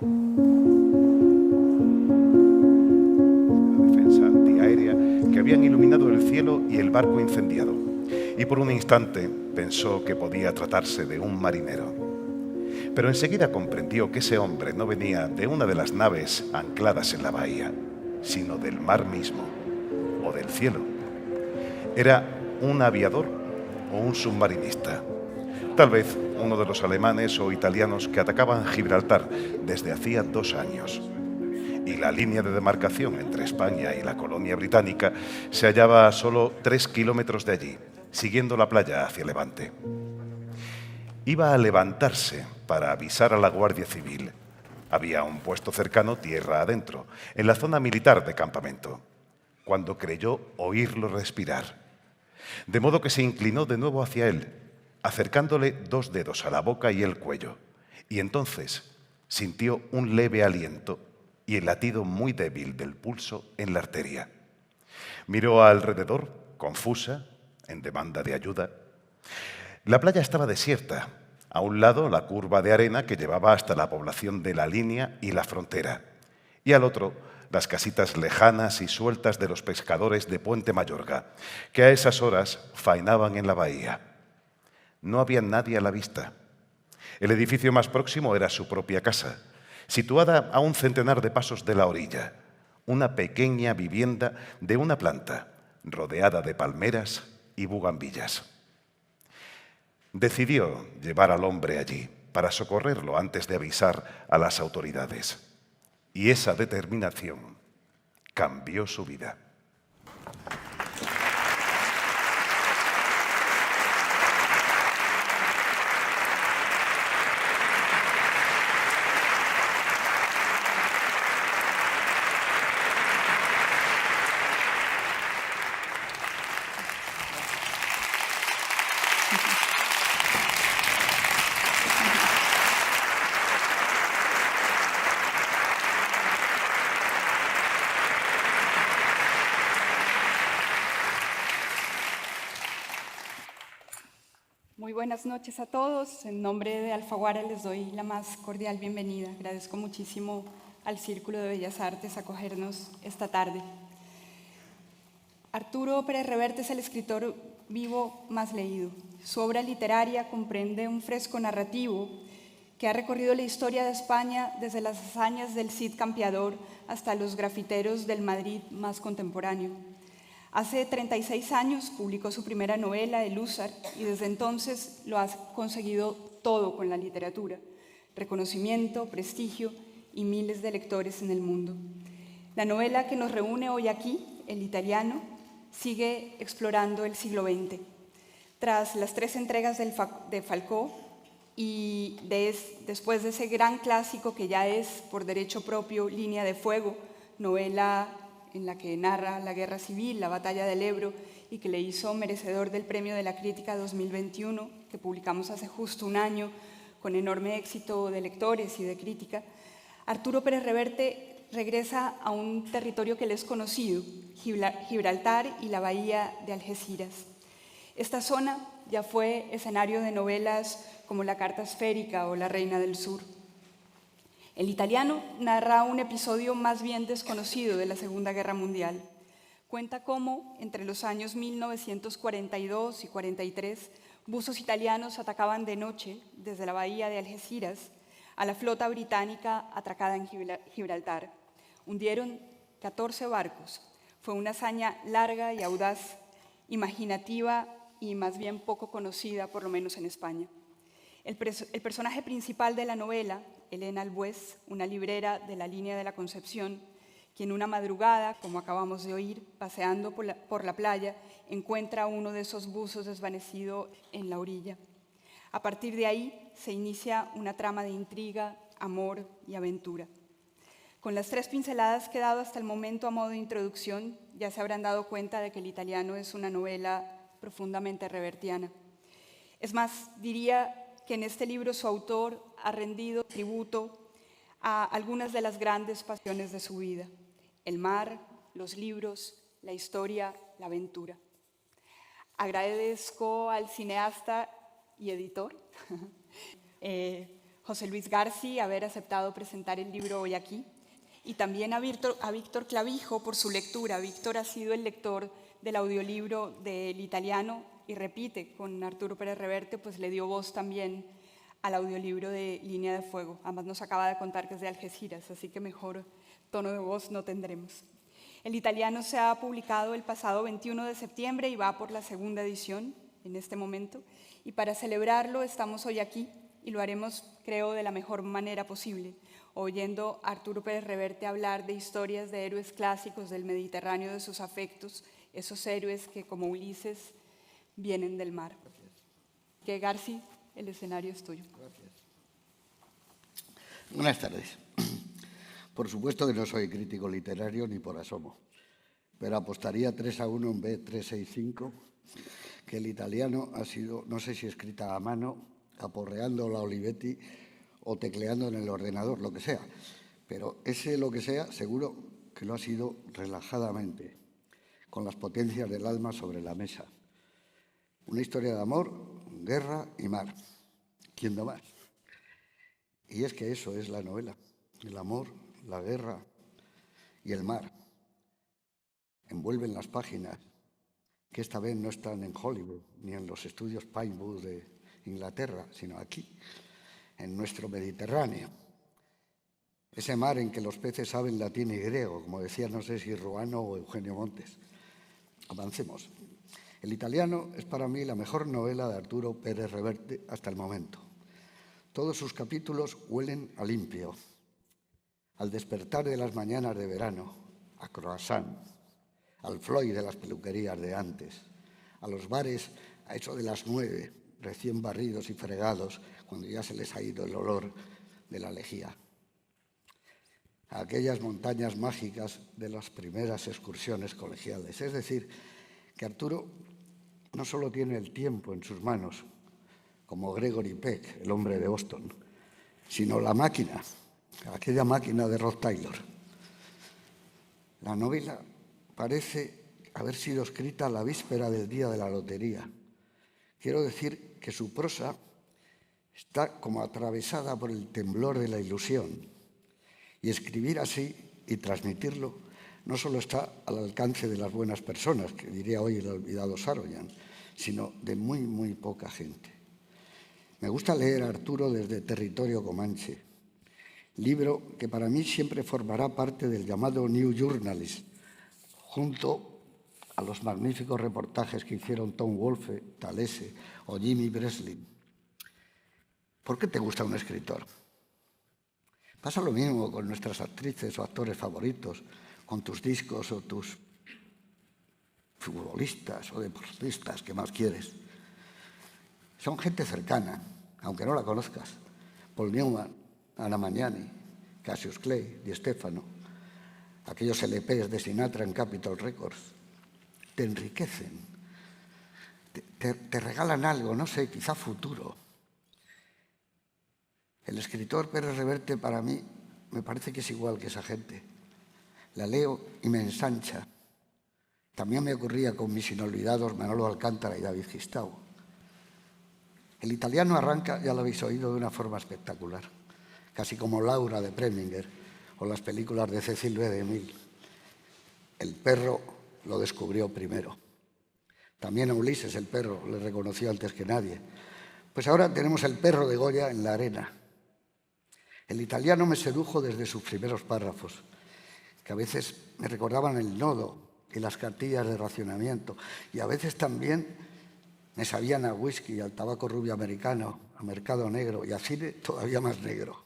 Defensa antiaérea que habían iluminado el cielo y el barco incendiado, y por un instante pensó que podía tratarse de un marinero. Pero enseguida comprendió que ese hombre no venía de una de las naves ancladas en la bahía, sino del mar mismo, o del cielo. Era un aviador o un submarinista, tal vez uno de los alemanes o italianos que atacaban Gibraltar desde hacía 2 años. Y la línea de demarcación entre España y la colonia británica se hallaba a solo 3 kilómetros de allí, siguiendo la playa hacia Levante. Iba a levantarse para avisar a la Guardia Civil. Había un puesto cercano tierra adentro, en la zona militar de campamento, cuando creyó oírlo respirar. De modo que se inclinó de nuevo hacia él, acercándole 2 dedos a la boca y el cuello. Y entonces sintió un leve aliento y el latido muy débil del pulso en la arteria. Miró alrededor, confusa, en demanda de ayuda. La playa estaba desierta. A un lado, la curva de arena que llevaba hasta la población de La Línea y la Frontera. Y al otro, las casitas lejanas y sueltas de los pescadores de Puente Mayorga, que a esas horas faenaban en la bahía. No había nadie a la vista. El edificio más próximo era su propia casa, situada a un centenar de pasos de la orilla, una pequeña vivienda de una planta, rodeada de palmeras y bugambillas. Decidió llevar al hombre allí para socorrerlo antes de avisar a las autoridades. Y esa determinación cambió su vida. Muy buenas noches a todos. En nombre de Alfaguara les doy la más cordial bienvenida. Agradezco muchísimo al Círculo de Bellas Artes acogernos esta tarde. Arturo Pérez Reverte es el escritor vivo más leído. Su obra literaria comprende un fresco narrativo que ha recorrido la historia de España desde las hazañas del Cid Campeador hasta los grafiteros del Madrid más contemporáneo. Hace 36 años publicó su primera novela, El Húsar, y desde entonces lo ha conseguido todo con la literatura: reconocimiento, prestigio y miles de lectores en el mundo. La novela que nos reúne hoy aquí, El Italiano, sigue explorando el siglo XX. Tras las 3 entregas de Falcó y después de ese gran clásico que ya es, por derecho propio, Línea de Fuego, novela en la que narra la guerra civil, la batalla del Ebro, y que le hizo merecedor del Premio de la Crítica 2021, que publicamos hace justo un año, con enorme éxito de lectores y de crítica, Arturo Pérez Reverte regresa a un territorio que le es conocido, Gibraltar y la bahía de Algeciras. Esta zona ya fue escenario de novelas como La Carta Esférica o La Reina del Sur. El Italiano narra un episodio más bien desconocido de la Segunda Guerra Mundial. Cuenta cómo, entre los años 1942 y 43, buzos italianos atacaban de noche, desde la bahía de Algeciras, a la flota británica atracada en Gibraltar. Hundieron 14 barcos. Fue una hazaña larga y audaz, imaginativa y más bien poco conocida, por lo menos en España. El personaje principal de la novela, Elena Albués, una librera de la línea de la Concepción, quien una madrugada, como acabamos de oír, paseando por la playa, encuentra uno de esos buzos desvanecido en la orilla. A partir de ahí se inicia una trama de intriga, amor y aventura. Con las 3 pinceladas que he dado hasta el momento a modo de introducción, ya se habrán dado cuenta de que El Italiano es una novela profundamente revertiana. Es más, diría que en este libro su autor ha rendido tributo a algunas de las grandes pasiones de su vida: el mar, los libros, la historia, la aventura. Agradezco al cineasta y editor José Luis García haber aceptado presentar el libro hoy aquí, y también a Víctor Clavijo por su lectura. Víctor ha sido el lector del audiolibro del italiano y repite con Arturo Pérez Reverte, pues le dio voz también al audiolibro de Línea de Fuego. Además nos acaba de contar que es de Algeciras, así que mejor tono de voz no tendremos. El italiano se ha publicado el pasado 21 de septiembre y va por la segunda edición en este momento. Y para celebrarlo estamos hoy aquí y lo haremos, creo, de la mejor manera posible, oyendo a Arturo Pérez Reverte hablar de historias de héroes clásicos del Mediterráneo, de sus afectos, esos héroes que, como Ulises, vienen del mar. Que Garci, el escenario es tuyo. Gracias. Buenas tardes. Por supuesto que no soy crítico literario ni por asomo, pero apostaría 3-1 en B365 que el italiano ha sido, no sé si escrita a mano, aporreando la Olivetti o tecleando en el ordenador, lo que sea, pero ese lo que sea seguro que lo ha sido relajadamente, con las potencias del alma sobre la mesa. Una historia de amor, guerra y mar. ¿Quién da más? Y es que eso es la novela, el amor, la guerra y el mar. Envuelven las páginas, que esta vez no están en Hollywood ni en los estudios Pinewood de Inglaterra, sino aquí, en nuestro Mediterráneo. Ese mar en que los peces saben latín y griego, como decía no sé si Ruano o Eugenio Montes. Avancemos. El italiano es para mí la mejor novela de Arturo Pérez Reverte hasta el momento. Todos sus capítulos huelen a limpio, al despertar de las mañanas de verano, a croissant, al Floyd de las peluquerías de antes, a los bares a eso de las 9, recién barridos y fregados, cuando ya se les ha ido el olor de la lejía, a aquellas montañas mágicas de las primeras excursiones colegiales. Es decir, que Arturo no solo tiene el tiempo en sus manos, como Gregory Peck, el hombre de Boston, sino la máquina, aquella máquina de Rod Taylor. La novela parece haber sido escrita a la víspera del día de la lotería. Quiero decir que su prosa está como atravesada por el temblor de la ilusión. Y escribir así y transmitirlo no solo está al alcance de las buenas personas, que diría hoy el olvidado Saroyan, sino de muy, muy poca gente. Me gusta leer a Arturo desde Territorio Comanche, libro que para mí siempre formará parte del llamado New Journalist, junto a los magníficos reportajes que hicieron Tom Wolfe, Talese o Jimmy Breslin. ¿Por qué te gusta un escritor? Pasa lo mismo con nuestras actrices o actores favoritos, con tus discos o tus futbolistas o deportistas que más quieres. Son gente cercana, aunque no la conozcas. Paul Newman, Ana Magnani, Cassius Clay, Di Stefano, aquellos LPs de Sinatra en Capitol Records, te enriquecen, te regalan algo, no sé, quizá futuro. El escritor Pérez Reverte para mí me parece que es igual que esa gente. La leo y me ensancha. También me ocurría con mis inolvidados Manolo Alcántara y David Gistau. El italiano arranca, ya lo habéis oído, de una forma espectacular, casi como Laura de Preminger o las películas de Cecil B. DeMille. El perro lo descubrió primero. También a Ulises el perro le reconoció antes que nadie. Pues ahora tenemos el perro de Goya en la arena. El italiano me sedujo desde sus primeros párrafos, que a veces me recordaban el nodo y las cartillas de racionamiento, y a veces también me sabían a whisky, al tabaco rubio americano, a mercado negro y a cine todavía más negro.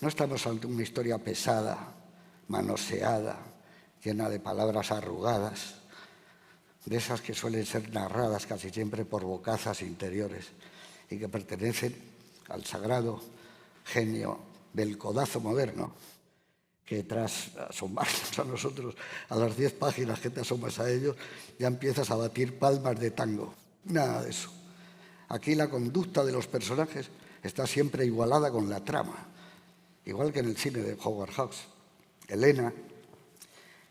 No estamos ante una historia pesada, manoseada, llena de palabras arrugadas, de esas que suelen ser narradas casi siempre por bocazas interiores y que pertenecen al sagrado genio del codazo moderno, que tras asomarnos a nosotros a las 10 páginas que te asomas a ellos, ya empiezas a batir palmas de tango. Nada de eso. Aquí la conducta de los personajes está siempre igualada con la trama, igual que en el cine de Howard Hawks. Elena,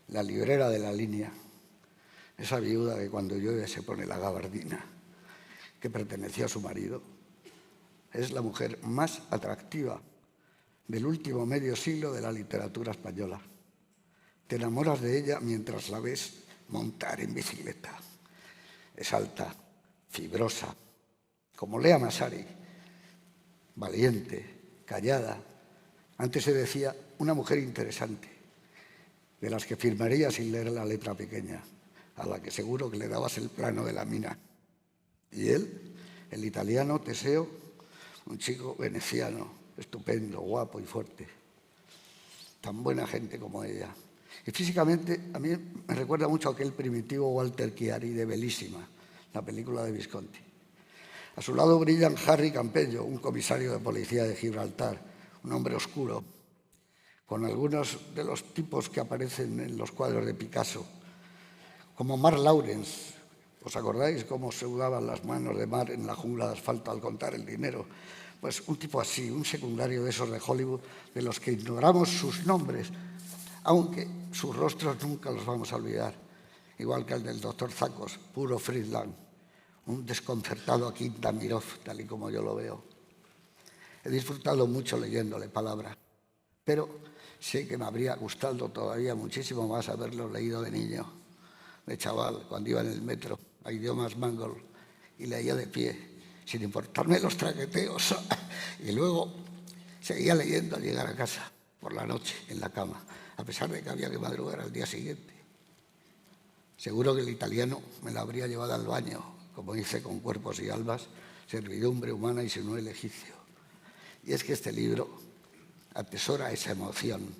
la librera de la línea, esa viuda que cuando llueve se pone la gabardina, que perteneció a su marido. es la mujer más atractiva del último medio siglo de la literatura española. Te enamoras de ella mientras la ves montar en bicicleta. Es alta, fibrosa, como Lea Masari, valiente, callada. Antes se decía una mujer interesante, de las que firmaría sin leer la letra pequeña, a la que seguro que le dabas el plano de la mina. Y él, el italiano Teseo, un chico veneciano, estupendo, guapo y fuerte. Tan buena gente como ella. Y físicamente a mí me recuerda mucho a aquel primitivo Walter Chiari de Bellísima, la película de Visconti. A su lado brillan Harry Campello, un comisario de policía de Gibraltar, un hombre oscuro, con algunos de los tipos que aparecen en los cuadros de Picasso, como Mark Lawrence. ¿Os acordáis cómo se sudaban las manos de Mark en la jungla de asfalto al contar el dinero? Pues un tipo así, un secundario de esos de Hollywood, de los que ignoramos sus nombres, aunque sus rostros nunca los vamos a olvidar, igual que el del doctor Zacos, puro Friedland, un desconcertado Quinta Mirov, tal y como yo lo veo. He disfrutado mucho leyéndole palabra, pero sé que me habría gustado todavía muchísimo más haberlo leído de niño, de chaval, cuando iba en el metro a idiomas mangol y leía de pie, sin importarme los traqueteos, y luego seguía leyendo al llegar a casa, por la noche, en la cama, a pesar de que había que madrugar al día siguiente. Seguro que el italiano me lo habría llevado al baño, como hice con Cuerpos y Almas, Servidumbre Humana y Sinuel Egipcio. Y es que este libro atesora esa emoción,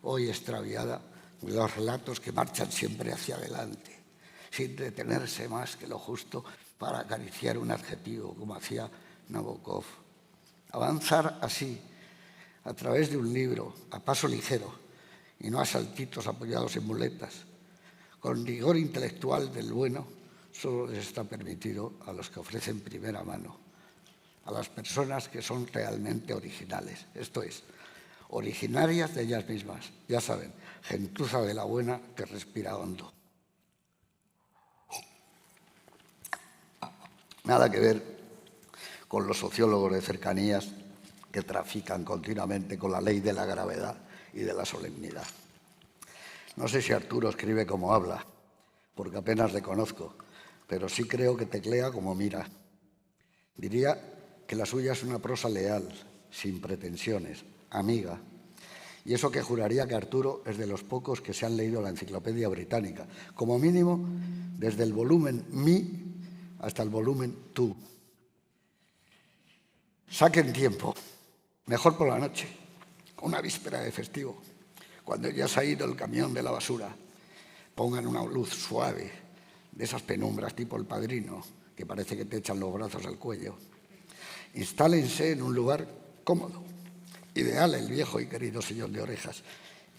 hoy extraviada, de los relatos que marchan siempre hacia adelante, sin detenerse más que lo justo para acariciar un adjetivo, como hacía Nabokov. Avanzar así, a través de un libro, a paso ligero, y no a saltitos apoyados en muletas, con rigor intelectual del bueno, solo les está permitido a los que ofrecen primera mano, a las personas que son realmente originales, esto es, originarias de ellas mismas, ya saben, gentuza de la buena que respira hondo. Nada que ver con los sociólogos de cercanías que trafican continuamente con la ley de la gravedad y de la solemnidad. No sé si Arturo escribe como habla, porque apenas le conozco, pero sí creo que teclea como mira. Diría que la suya es una prosa leal, sin pretensiones, amiga. Y eso que juraría que Arturo es de los pocos que se han leído la Enciclopedia Británica, como mínimo desde el volumen Mi hasta el volumen Tú. Saquen tiempo, mejor por la noche, una víspera de festivo, cuando ya se ha ido el camión de la basura. Pongan una luz suave, de esas penumbras tipo El Padrino, que parece que te echan los brazos al cuello. Instálense en un lugar cómodo, ideal el viejo y querido sillón de orejas,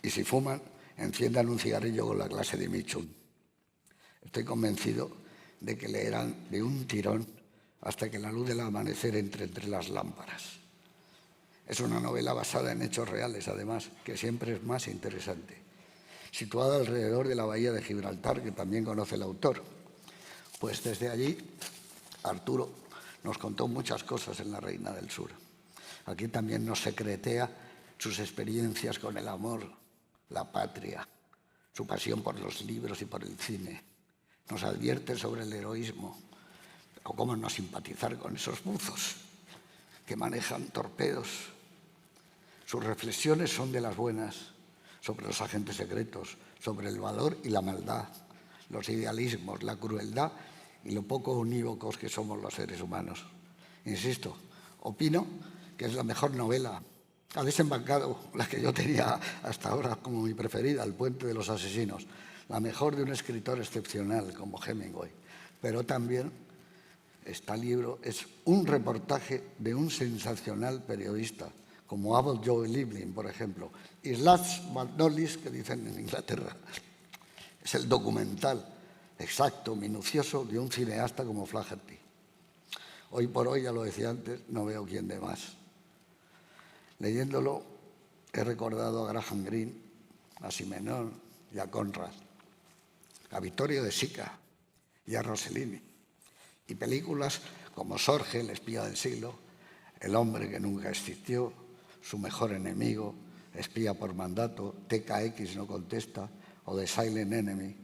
y si fuman, enciendan un cigarrillo con la clase de Michun. Estoy convencido de que leerán de un tirón hasta que la luz del amanecer entre las lámparas. Es una novela basada en hechos reales, además, que siempre es más interesante. Situada alrededor de la bahía de Gibraltar, que también conoce el autor. Pues desde allí, Arturo nos contó muchas cosas en La Reina del Sur. Aquí también nos secretea sus experiencias con el amor, la patria, su pasión por los libros y por el cine. Nos advierte sobre el heroísmo, o cómo no simpatizar con esos buzos que manejan torpedos. Sus reflexiones son de las buenas, sobre los agentes secretos, sobre el valor y la maldad, los idealismos, la crueldad y lo poco unívocos que somos los seres humanos. Insisto, opino que es la mejor novela. Ha desembarcado la que yo tenía hasta ahora como mi preferida, El puente de los asesinos, la mejor de un escritor excepcional como Hemingway. Pero también este libro es un reportaje de un sensacional periodista, como Abel Joe Living, por ejemplo, y last but not least, que dicen en Inglaterra. Es el documental exacto, minucioso, de un cineasta como Flaherty. Hoy por hoy, ya lo decía antes, no veo quién de más. Leyéndolo, he recordado a Graham Greene, a Simenon y a Conrad, a Vittorio De Sica y a Rossellini, y películas como Sorge, el espía del siglo, El hombre que nunca existió, Su mejor enemigo, Espía por mandato, TKX no contesta o The Silent Enemy.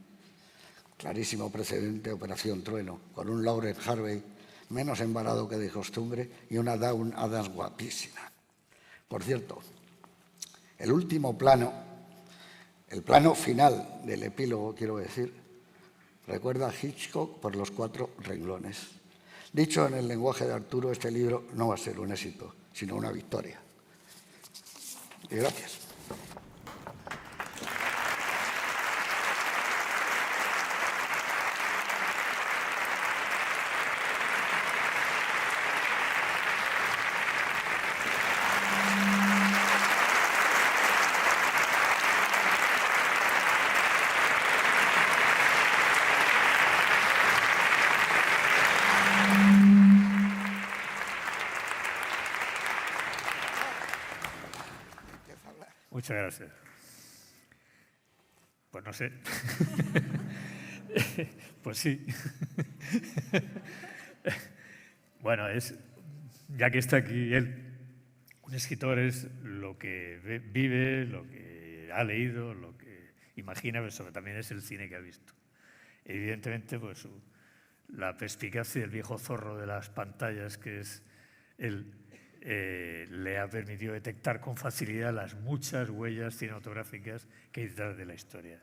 Clarísimo precedente, Operación Trueno, con un Laurel Harvey menos embarado que de costumbre y una Dawn Adams guapísima. Por cierto, el último plano, el plano final del epílogo, quiero decir, recuerda a Hitchcock por los 4 renglones. Dicho en el lenguaje de Arturo, este libro no va a ser un éxito, sino una victoria. Y gracias. Muchas gracias. Pues no sé. Pues sí. Bueno, ya que está aquí él, un escritor es lo que vive, lo que ha leído, lo que imagina, pero también es el cine que ha visto. Evidentemente, pues la perspicacia del viejo zorro de las pantallas, que es él, le ha permitido detectar con facilidad las muchas huellas cinematográficas que hay detrás de la historia.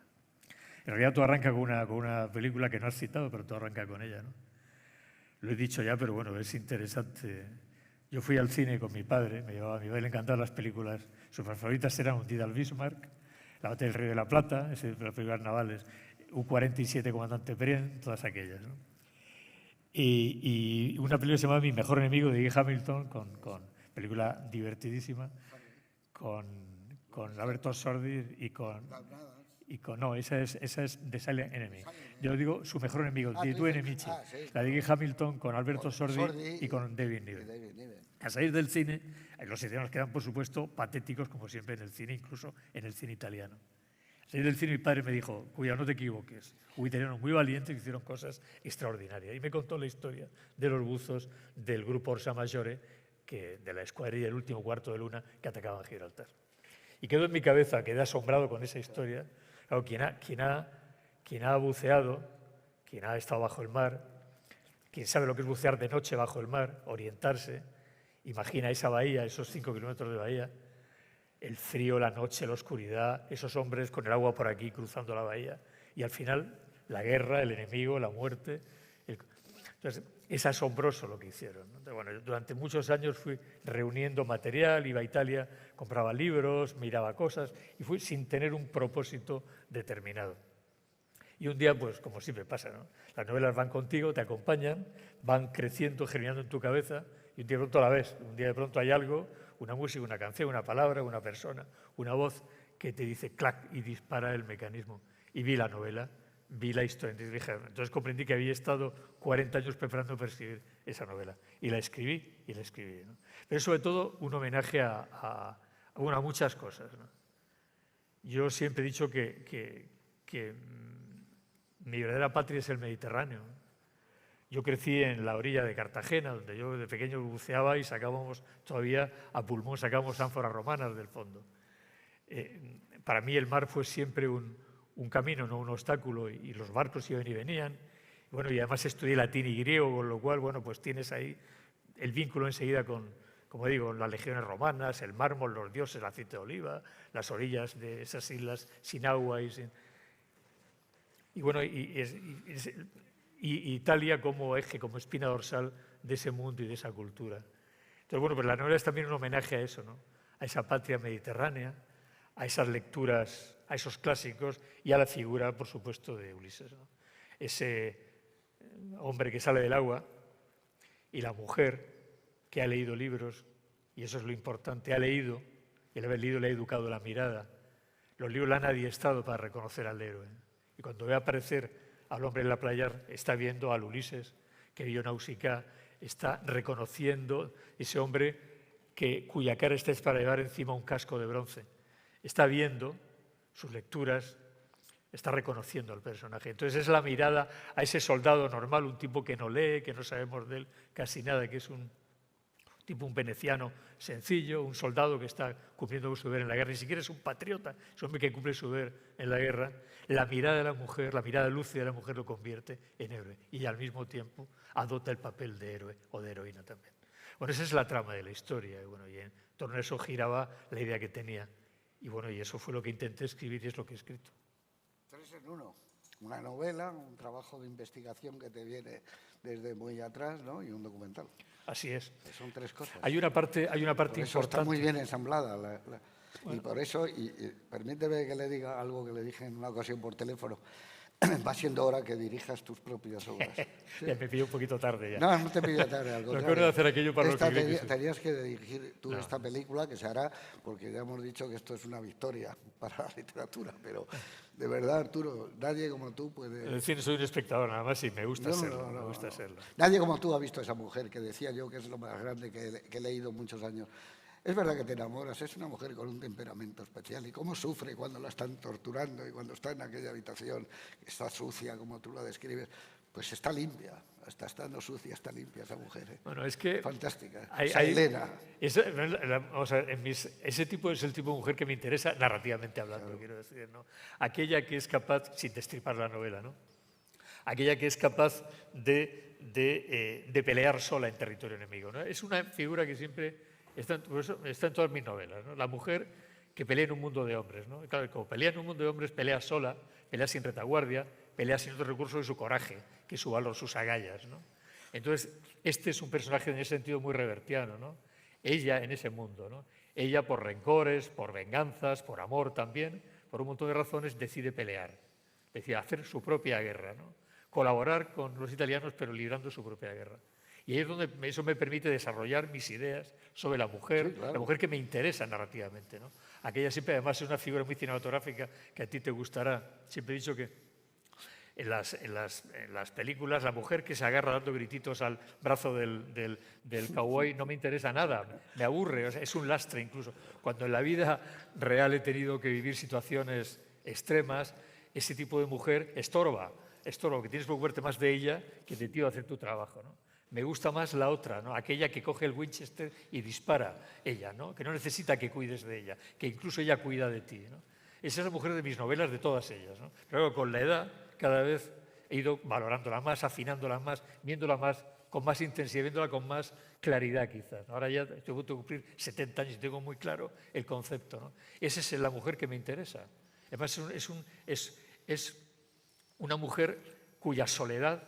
En realidad todo arranca con una película que no has citado, pero todo arranca con ella, ¿no? Lo he dicho ya, pero bueno, es interesante. Yo fui al cine con mi padre, mi padre le encantaban las películas, sus favoritas eran Un día al Bismarck, La batalla del Río de la Plata, las películas navales, U-47, Comandante Perrin, todas aquellas, ¿no? Y una película que se llama Mi mejor enemigo, de Guy Hamilton, con película divertidísima, con Alberto Sordi y con no, esa es The Silent Enemy. Yo digo Su mejor enemigo, The Two Enemy, sí. La de Guy Hamilton con Alberto Sordi y con David Niven. A salir del cine, los italianos quedan, por supuesto, patéticos, como siempre en el cine, incluso en el cine italiano. A salir del cine, mi padre me dijo, cuidado, no te equivoques. Hubo italianos muy valientes que hicieron cosas extraordinarias. Y me contó la historia de los buzos del grupo Orsa Maggiore, de la escuadrilla del último cuarto de luna que atacaban Gibraltar. Y quedó en mi cabeza, quedé asombrado con esa historia. Claro, quien ha buceado, quien ha estado bajo el mar, quien sabe lo que es bucear de noche bajo el mar, orientarse, imagina esa bahía, esos 5 kilómetros de bahía, el frío, la noche, la oscuridad, esos hombres con el agua por aquí cruzando la bahía y al final la guerra, el enemigo, la muerte. Entonces, es asombroso lo que hicieron, ¿no? Entonces, bueno, durante muchos años fui reuniendo material, iba a Italia, compraba libros, miraba cosas y fui sin tener un propósito determinado. Y un día, pues como siempre pasa, ¿no? Las novelas van contigo, te acompañan, van creciendo, germinando en tu cabeza y un día de pronto la ves. Un día de pronto hay algo, una música, una canción, una palabra, una persona, una voz que te dice clac y dispara el mecanismo. Y vi la novela, vi la historia. Entonces comprendí que había estado 40 años preparando para escribir esa novela. Y la escribí, ¿no? Pero sobre todo un homenaje a muchas cosas, ¿no? Yo siempre he dicho que mi verdadera patria es el Mediterráneo. Yo crecí en la orilla de Cartagena, donde yo de pequeño buceaba y sacábamos todavía a pulmón, sacábamos ánforas romanas del fondo. Para mí el mar fue siempre un camino, no un obstáculo, y los barcos iban y venían. Bueno, y además estudié latín y griego, con lo cual, bueno, pues tienes ahí el vínculo enseguida con, como digo, las legiones romanas, el mármol, los dioses, el aceite de oliva, las orillas de esas islas sin agua y bueno, y Italia como eje, como espina dorsal de ese mundo y de esa cultura. Entonces, bueno, pues la novela es también un homenaje a eso, ¿no? A esa patria mediterránea, a esas lecturas, a esos clásicos y a la figura, por supuesto, de Ulises, ¿no? Ese hombre que sale del agua y la mujer que ha leído libros, y eso es lo importante, ha leído, y el haber leído le ha educado la mirada. Los libros le han adiestado para reconocer al héroe. Y cuando ve aparecer al hombre en la playa, está viendo al Ulises, que vio Nausicaa, está reconociendo ese hombre cuya cara está es para llevar encima un casco de bronce. Está viendo sus lecturas, está reconociendo al personaje. Entonces es la mirada a ese soldado normal, un tipo que no lee, que no sabemos de él casi nada, que es un tipo un veneciano sencillo, un soldado que está cumpliendo su deber en la guerra, ni siquiera es un patriota, es un hombre que cumple su deber en la guerra. La mirada de la mujer, la mirada lúcida de la mujer lo convierte en héroe y al mismo tiempo adopta el papel de héroe o de heroína también. Bueno, esa es la trama de la historia, y bueno, y en torno a eso giraba la idea que tenía. Y bueno, y eso fue lo que intenté escribir y es lo que he escrito. 3 en 1. Una novela, un trabajo de investigación que te viene desde muy atrás, ¿no? Y un documental. Así es. Son 3 cosas. Hay una parte Por eso importante. está muy bien ensamblada. Y por eso, y permíteme que le diga algo que le dije en una ocasión por teléfono, va siendo hora que dirijas tus propias obras. Sí. Ya me pilló un poquito tarde ya. No te pido tarde, al No contrario. quiero hacer aquello para lo que creo que soy. Tenías que dirigir tú esta película, que se hará, porque ya hemos dicho que esto es una victoria para la literatura, pero de verdad, Arturo, nadie como tú puede... En el cine soy un espectador, nada más, y me gusta serlo. Me gusta serlo. Nadie como tú ha visto a esa mujer, que decía yo que es lo más grande que he leído muchos años. Es verdad que te enamoras, es una mujer con un temperamento especial. Y cómo sufre cuando la están torturando y cuando está en aquella habitación, que está sucia, como tú la describes, pues está limpia. Está estando sucia, está limpia esa mujer. Bueno, es que... Fantástica. Elena. Ese tipo es el tipo de mujer que me interesa narrativamente hablando, claro. Quiero decir, ¿no? Aquella que es capaz, sin destripar la novela, ¿no? Aquella que es capaz de pelear sola en territorio enemigo, ¿no? Es una figura que siempre... Está en todas mis novelas, ¿no? La mujer que pelea en un mundo de hombres, ¿no? Y claro, como pelea en un mundo de hombres, pelea sola, pelea sin retaguardia, pelea sin otros recursos de su coraje, que es su valor, sus agallas, ¿no? Entonces, este es un personaje en ese sentido muy revertiano, ¿no? Ella en ese mundo, ¿no? Ella por rencores, por venganzas, por amor también, por un montón de razones, decide pelear, decide hacer su propia guerra, ¿no? Colaborar con los italianos, pero librando su propia guerra. Y ahí es donde eso me permite desarrollar mis ideas sobre la mujer, sí, claro. La mujer que me interesa narrativamente, ¿no? Aquella siempre además es una figura muy cinematográfica que a ti te gustará. Siempre he dicho que en las películas la mujer que se agarra dando grititos al brazo del cowboy no me interesa nada, me aburre, o sea, es un lastre incluso. Cuando en la vida real he tenido que vivir situaciones extremas, ese tipo de mujer estorba, que tienes que preocuparte más de ella que de ti hacer tu trabajo, ¿no? Me gusta más la otra, ¿no? Aquella que coge el Winchester y dispara ella, ¿no? Que no necesita que cuides de ella, que incluso ella cuida de ti, ¿no? Esa es la mujer de mis novelas, de todas ellas, ¿no? Pero con la edad cada vez he ido valorándola más, afinándola más, viéndola más, con más intensidad, viéndola con más claridad quizás, ¿no? Ahora ya tengo que cumplir 70 años y tengo muy claro el concepto, ¿no? Esa es la mujer que me interesa. Además es una mujer cuya soledad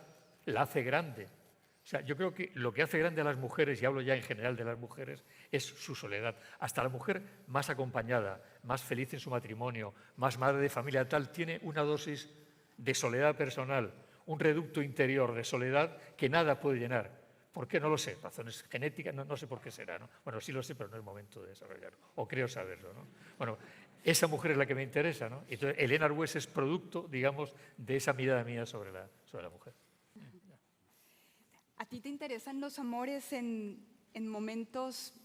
la hace grande. O sea, yo creo que lo que hace grande a las mujeres, y hablo ya en general de las mujeres, es su soledad. Hasta la mujer más acompañada, más feliz en su matrimonio, más madre de familia tal, tiene una dosis de soledad personal, un reducto interior de soledad que nada puede llenar. ¿Por qué? No lo sé. Razones genéticas, no sé por qué será, ¿no? Bueno, sí lo sé, pero no es momento de desarrollarlo. O creo saberlo, ¿no? Bueno, esa mujer es la que me interesa, ¿no? Entonces, Elena Arbues es producto, digamos, de esa mirada mía sobre la mujer. ¿A ti te interesan los amores en momentos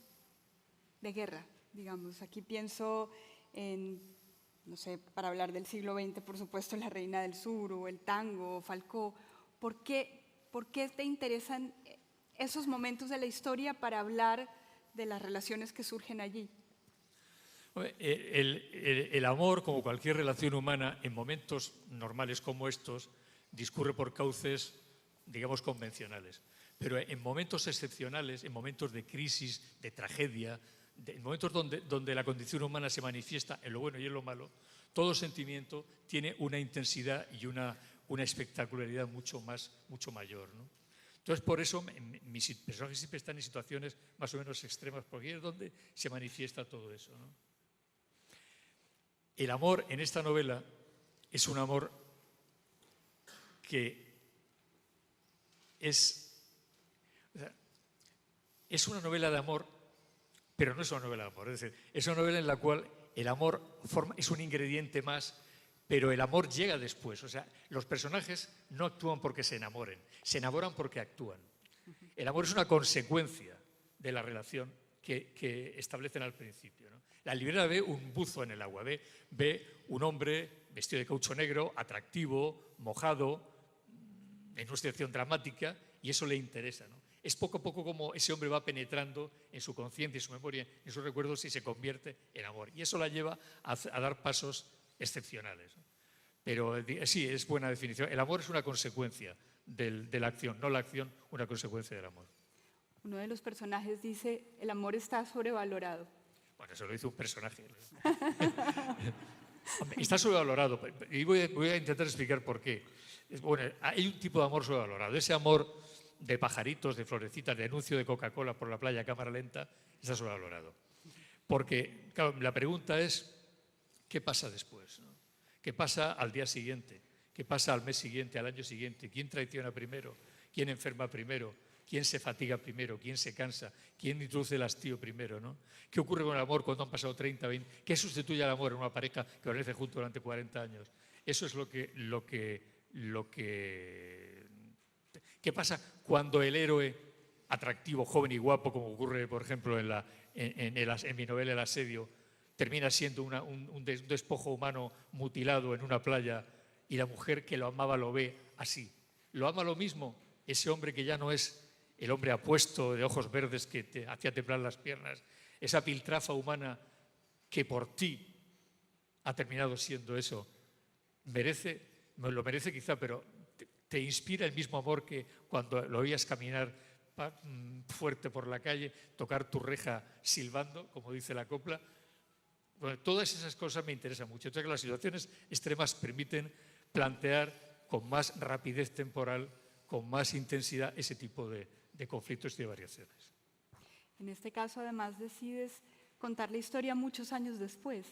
de guerra, digamos? Aquí pienso en, no sé, para hablar del siglo XX, por supuesto, La Reina del Sur, o el tango, o Falcó. ¿Por qué te interesan esos momentos de la historia para hablar de las relaciones que surgen allí? El amor, como cualquier relación humana, en momentos normales como estos, discurre por cauces, digamos, convencionales. Pero en momentos excepcionales, en momentos de crisis, de tragedia, en momentos donde la condición humana se manifiesta en lo bueno y en lo malo, todo sentimiento tiene una intensidad y una espectacularidad mucho mayor, ¿no? Entonces, por eso mis personajes siempre están en situaciones más o menos extremas, porque es donde se manifiesta todo eso, ¿no? El amor en esta novela es un amor que es una novela de amor, pero no es una novela de amor. Es decir, es una novela en la cual el amor es un ingrediente más, pero el amor llega después. O sea, los personajes no actúan porque se enamoren porque actúan. El amor es una consecuencia de la relación que establecen al principio, ¿no? La librera ve un buzo en el agua, ve un hombre vestido de caucho negro, atractivo, mojado, en una situación dramática, y eso le interesa, ¿no? es poco a poco como ese hombre va penetrando en su conciencia, en su memoria, en sus recuerdos y se convierte en amor. Y eso la lleva a dar pasos excepcionales, ¿no? Pero sí, es buena definición. El amor es una consecuencia de la acción, no la acción una consecuencia del amor. Uno de los personajes dice, el amor está sobrevalorado. Bueno, eso lo dice un personaje. Está sobrevalorado y voy a intentar explicar por qué. Bueno, hay un tipo de amor sobrevalorado. Ese amor de pajaritos, de florecitas, de anuncio de Coca-Cola por la playa a cámara lenta, está sobrevalorado. Porque, claro, la pregunta es, ¿qué pasa después, ¿no? ¿Qué pasa al día siguiente? ¿Qué pasa al mes siguiente, al año siguiente? ¿Quién traiciona primero? ¿Quién enferma primero? ¿Quién se fatiga primero? ¿Quién se cansa? ¿Quién introduce el hastío primero, ¿no? ¿Qué ocurre con el amor cuando han pasado 30, 20? ¿Qué sustituye al amor en una pareja que permanece junto durante 40 años? Eso es ¿Qué pasa cuando el héroe atractivo, joven y guapo, como ocurre, por ejemplo, en mi novela El asedio, termina siendo un despojo humano mutilado en una playa y la mujer que lo amaba lo ve así? ¿Lo ama lo mismo ese hombre que ya no es el hombre apuesto de ojos verdes que te hacía temblar las piernas, esa piltrafa humana que por ti ha terminado siendo eso? Lo merece quizá, pero te inspira el mismo amor que cuando lo oías caminar fuerte por la calle, tocar tu reja silbando, como dice la copla. Bueno, todas esas cosas me interesan mucho. Entonces, las situaciones extremas permiten plantear con más rapidez temporal, con más intensidad, ese tipo de conflictos y de variaciones. En este caso, además, decides contar la historia muchos años después.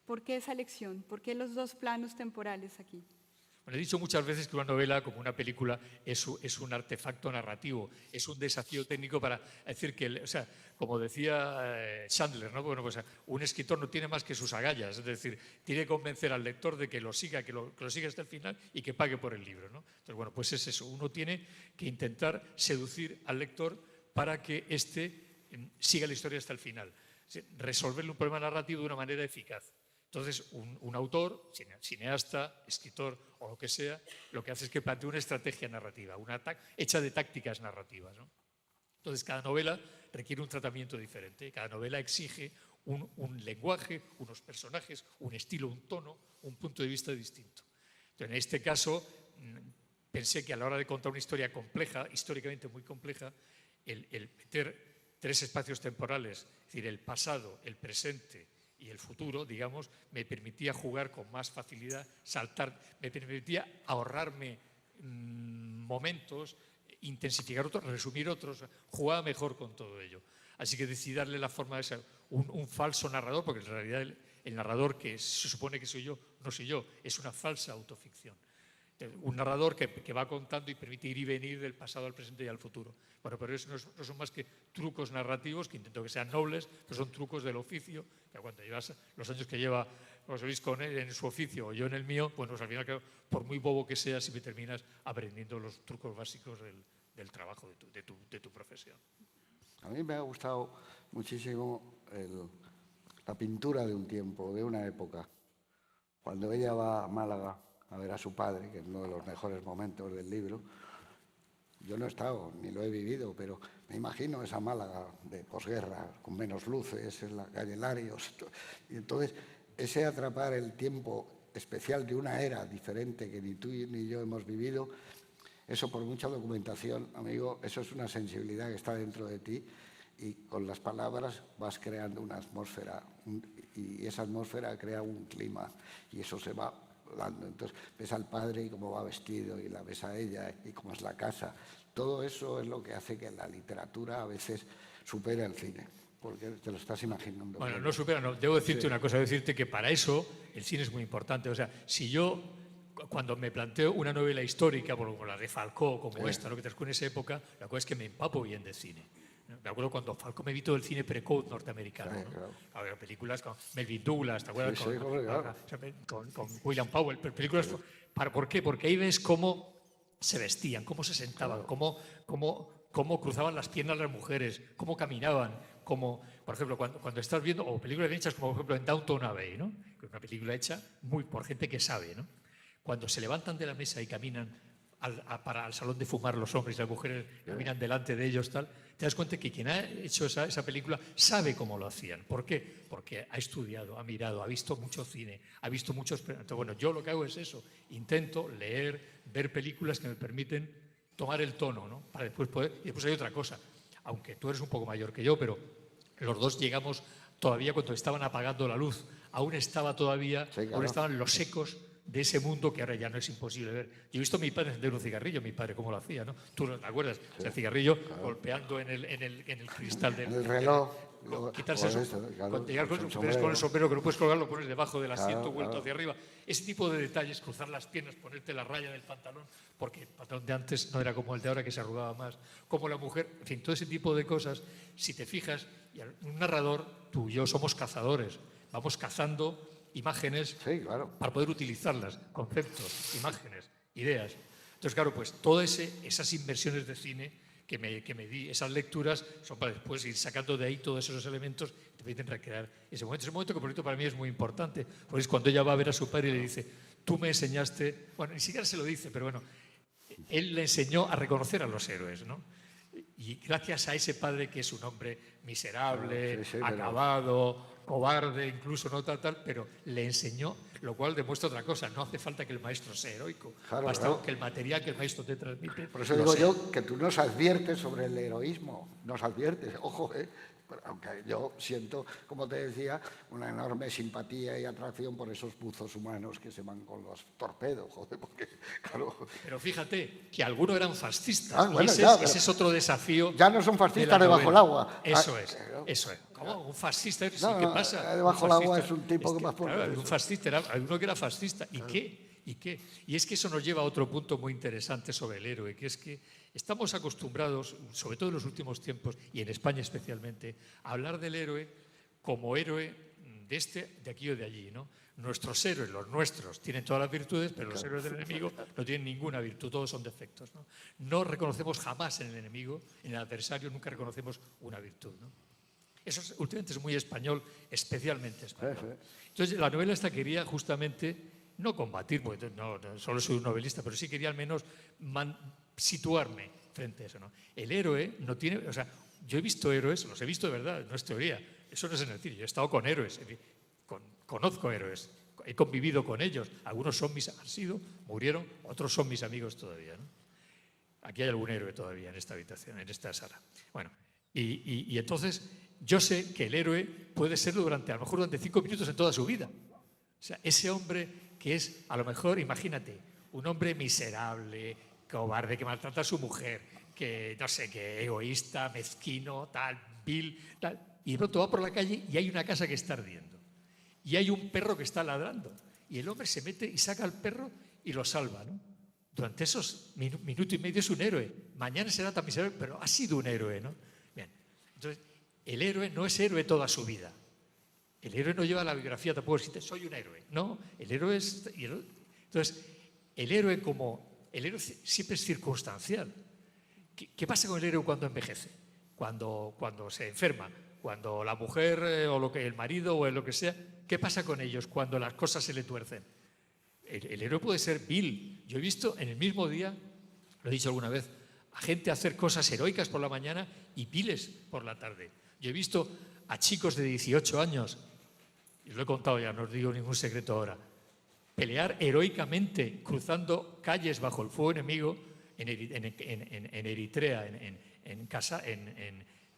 ¿Por qué esa elección? ¿Por qué los dos planos temporales aquí? Bueno, he dicho muchas veces que una novela, como una película, es un artefacto narrativo, es un desafío técnico para decir que, o sea, como decía Chandler, ¿no? Bueno, pues un escritor no tiene más que sus agallas, es decir, tiene que convencer al lector de que lo siga, que lo siga hasta el final y que pague por el libro, ¿no? Entonces, bueno, pues es eso, uno tiene que intentar seducir al lector para que éste siga la historia hasta el final, resolverle un problema narrativo de una manera eficaz. Entonces, un autor, cineasta, escritor o lo que sea, lo que hace es que plantea una estrategia narrativa, hecha de tácticas narrativas, ¿no? Entonces, cada novela requiere un tratamiento diferente, cada novela exige un lenguaje, unos personajes, un estilo, un tono, un punto de vista distinto. Entonces, en este caso, pensé que a la hora de contar una historia compleja, históricamente muy compleja, el meter 3 espacios temporales, es decir, el pasado, el presente y el futuro, digamos, me permitía jugar con más facilidad, saltar, me permitía ahorrarme momentos, intensificar otros, resumir otros, jugaba mejor con todo ello. Así que decidí darle la forma de ser un falso narrador, porque en realidad el narrador que se supone que soy yo, no soy yo, es una falsa autoficción. Un narrador que va contando y permite ir y venir del pasado al presente y al futuro. Bueno, pero eso no son más que trucos narrativos, que intento que sean nobles, pero son trucos del oficio, que cuando llevas los años que lleva José Luis con él en su oficio o yo en el mío, pues al final, por muy bobo que seas, siempre terminas aprendiendo los trucos básicos del trabajo, de tu profesión. A mí me ha gustado muchísimo la pintura de un tiempo, de una época. Cuando ella va a Málaga a ver a su padre, que es uno de los mejores momentos del libro. Yo no he estado, ni lo he vivido, pero me imagino esa Málaga de posguerra, con menos luces, en la calle Larios. Y entonces, ese atrapar el tiempo especial de una era diferente que ni tú ni yo hemos vivido, eso por mucha documentación, amigo, eso es una sensibilidad que está dentro de ti y con las palabras vas creando una atmósfera y esa atmósfera crea un clima y eso se va hablando. Entonces ves al padre y cómo va vestido y la ves a ella y cómo es la casa. Todo eso es lo que hace que la literatura a veces supere al cine, porque te lo estás imaginando. Bueno, no supera, no. Debo decirte una cosa, decirte que para eso el cine es muy importante. O sea, si yo, cuando me planteo una novela histórica, como la de Falcó, como esta, lo que transcurre en esa época, la cosa es que me empapo bien del cine. Me acuerdo cuando Falcó me vi todo el cine pre-code norteamericano. Sí, claro. A ver, películas con Melvin Douglas, ¿te acuerdas? Sí, con William Powell. Películas, ¿por qué? Porque ahí ves cómo se vestían, cómo se sentaban, cómo cruzaban las piernas las mujeres, cómo caminaban, por ejemplo, cuando estás viendo, o películas hechas como por ejemplo en Downton Abbey, ¿no? Que es una película hecha por gente que sabe, ¿no? Cuando se levantan de la mesa y caminan para el salón de fumar los hombres y las mujeres caminan delante de ellos, tal, te das cuenta que quien ha hecho esa película sabe cómo lo hacían. ¿Por qué? Porque ha estudiado, ha mirado, ha visto mucho cine, ha visto muchos... Entonces, bueno, yo lo que hago es eso, intento leer, ver películas que me permiten tomar el tono, ¿no? Para después poder... Y después hay otra cosa, aunque tú eres un poco mayor que yo, pero los dos llegamos todavía cuando estaban apagando la luz, aún estaba todavía, sí, claro, aún estaban los ecos de ese mundo que ahora ya no es imposible ver. Yo he visto a mi padre encender un cigarrillo, mi padre cómo lo hacía, ¿no? Tú no te acuerdas, sí, el cigarrillo golpeando en el cristal del el reloj. Quitarse eso. Esto, claro, Cuando llegas con el sombrero que no puedes colgar, lo pones debajo del asiento, vuelto hacia arriba. Ese tipo de detalles, cruzar las piernas, ponerte la raya del pantalón, porque el pantalón de antes no era como el de ahora que se arrugaba más. Como la mujer, en fin, todo ese tipo de cosas, si te fijas, y un narrador, tú y yo somos cazadores, vamos cazando imágenes, sí, claro, para poder utilizarlas, conceptos, imágenes, ideas. Entonces, claro, pues todas esas inversiones de cine que me di, esas lecturas, son para después ir sacando de ahí todos esos elementos que te permiten recrear ese momento. Ese momento que, por cierto, para mí es muy importante, porque es cuando ella va a ver a su padre y le dice, tú me enseñaste, bueno, ni siquiera se lo dice, pero bueno, él le enseñó a reconocer a los héroes, ¿no? Y gracias a ese padre que es un hombre miserable, sí, acabado, cobarde, incluso no tal, pero le enseñó, lo cual demuestra otra cosa, no hace falta que el maestro sea heroico, claro, basta claro, que el material que el maestro te transmite. Por eso digo yo que tú nos adviertes sobre el heroísmo, nos adviertes, ojo, aunque yo siento, como te decía, una enorme simpatía y atracción por esos buzos humanos que se van con los torpedos, joder, porque, claro... Pero fíjate que algunos eran fascistas, bueno, y ese es otro desafío. Ya no son fascistas debajo del agua. Eso es. ¿Cómo? ¿Un fascista? Sí, ¿qué pasa? Debajo del agua es un tipo que más por... Claro, un fascista, hay uno que era fascista. ¿Y qué? Y es que eso nos lleva a otro punto muy interesante sobre el héroe, que es que estamos acostumbrados, sobre todo en los últimos tiempos, y en España especialmente, a hablar del héroe como héroe de aquí o de allí, ¿no? Nuestros héroes, los nuestros, tienen todas las virtudes, pero los héroes del enemigo no tienen ninguna virtud, todos son defectos, ¿no? No reconocemos jamás en el enemigo, en el adversario, nunca reconocemos una virtud, ¿no? Eso últimamente es muy español, especialmente español. Entonces, la novela esta quería justamente no combatir, porque no solo soy un novelista, pero sí quería al menos situarme frente a eso, ¿no? El héroe no tiene... O sea, yo he visto héroes, los he visto de verdad, no es teoría. Eso no es en el cine. Yo he estado con héroes, conozco héroes, he convivido con ellos. Algunos han sido, murieron, otros son mis amigos todavía, ¿no? Aquí hay algún héroe todavía en esta habitación, en esta sala. Bueno, y entonces yo sé que el héroe puede serlo a lo mejor durante 5 minutos en toda su vida. O sea, ese hombre que es, a lo mejor, imagínate, un hombre miserable, cobarde, que maltrata a su mujer, que, no sé, que egoísta, mezquino, tal, vil, tal, y de pronto va por la calle y hay una casa que está ardiendo. Y hay un perro que está ladrando. Y el hombre se mete y saca al perro y lo salva, ¿no? Durante esos minuto y medio es un héroe. Mañana será tan miserable, pero ha sido un héroe, ¿no? Bien, entonces, el héroe no es héroe toda su vida. El héroe no lleva la biografía tampoco, si soy un héroe. No, el héroe es... Entonces, el héroe siempre es circunstancial. ¿Qué pasa con el héroe cuando envejece? Cuando se enferma, cuando la mujer o el marido o lo que sea, ¿qué pasa con ellos cuando las cosas se le tuercen? El héroe puede ser vil. Yo he visto en el mismo día, lo he dicho alguna vez, a gente hacer cosas heroicas por la mañana y viles por la tarde. Yo he visto a chicos de 18 años, y lo he contado ya, no os digo ningún secreto ahora, pelear heroicamente cruzando calles bajo el fuego enemigo en Eritrea,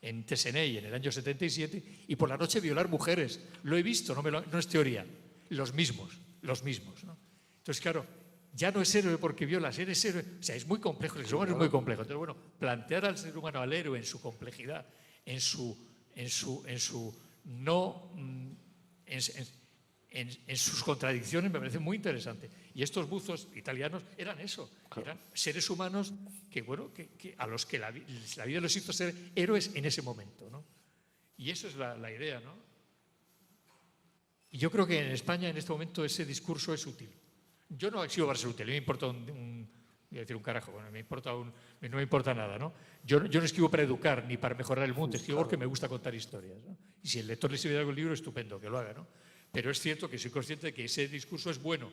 en Tesenei, en el año 77, y por la noche violar mujeres. Lo he visto, no es teoría. Los mismos, ¿no? Entonces, claro, ya no es héroe porque violas, eres héroe. O sea, es muy complejo, el ser humano es muy complejo. Entonces, bueno, plantear al ser humano, al héroe, en su complejidad, en sus contradicciones, me parece muy interesante. Y estos buzos italianos eran eso, eran seres humanos a los que la vida los hizo ser héroes en ese momento, ¿no? Y eso es la idea, ¿no? Y yo creo que en España en este momento ese discurso es útil. Yo no exijo para ser útil, a mí me importa voy a decir un carajo, bueno, no me importa nada, ¿no? Yo no escribo para educar ni para mejorar el mundo, escribo porque me gusta contar historias, ¿no? Y si el lector le sirve de algo el libro, estupendo, que lo haga, ¿no? Pero es cierto que soy consciente de que ese discurso es bueno,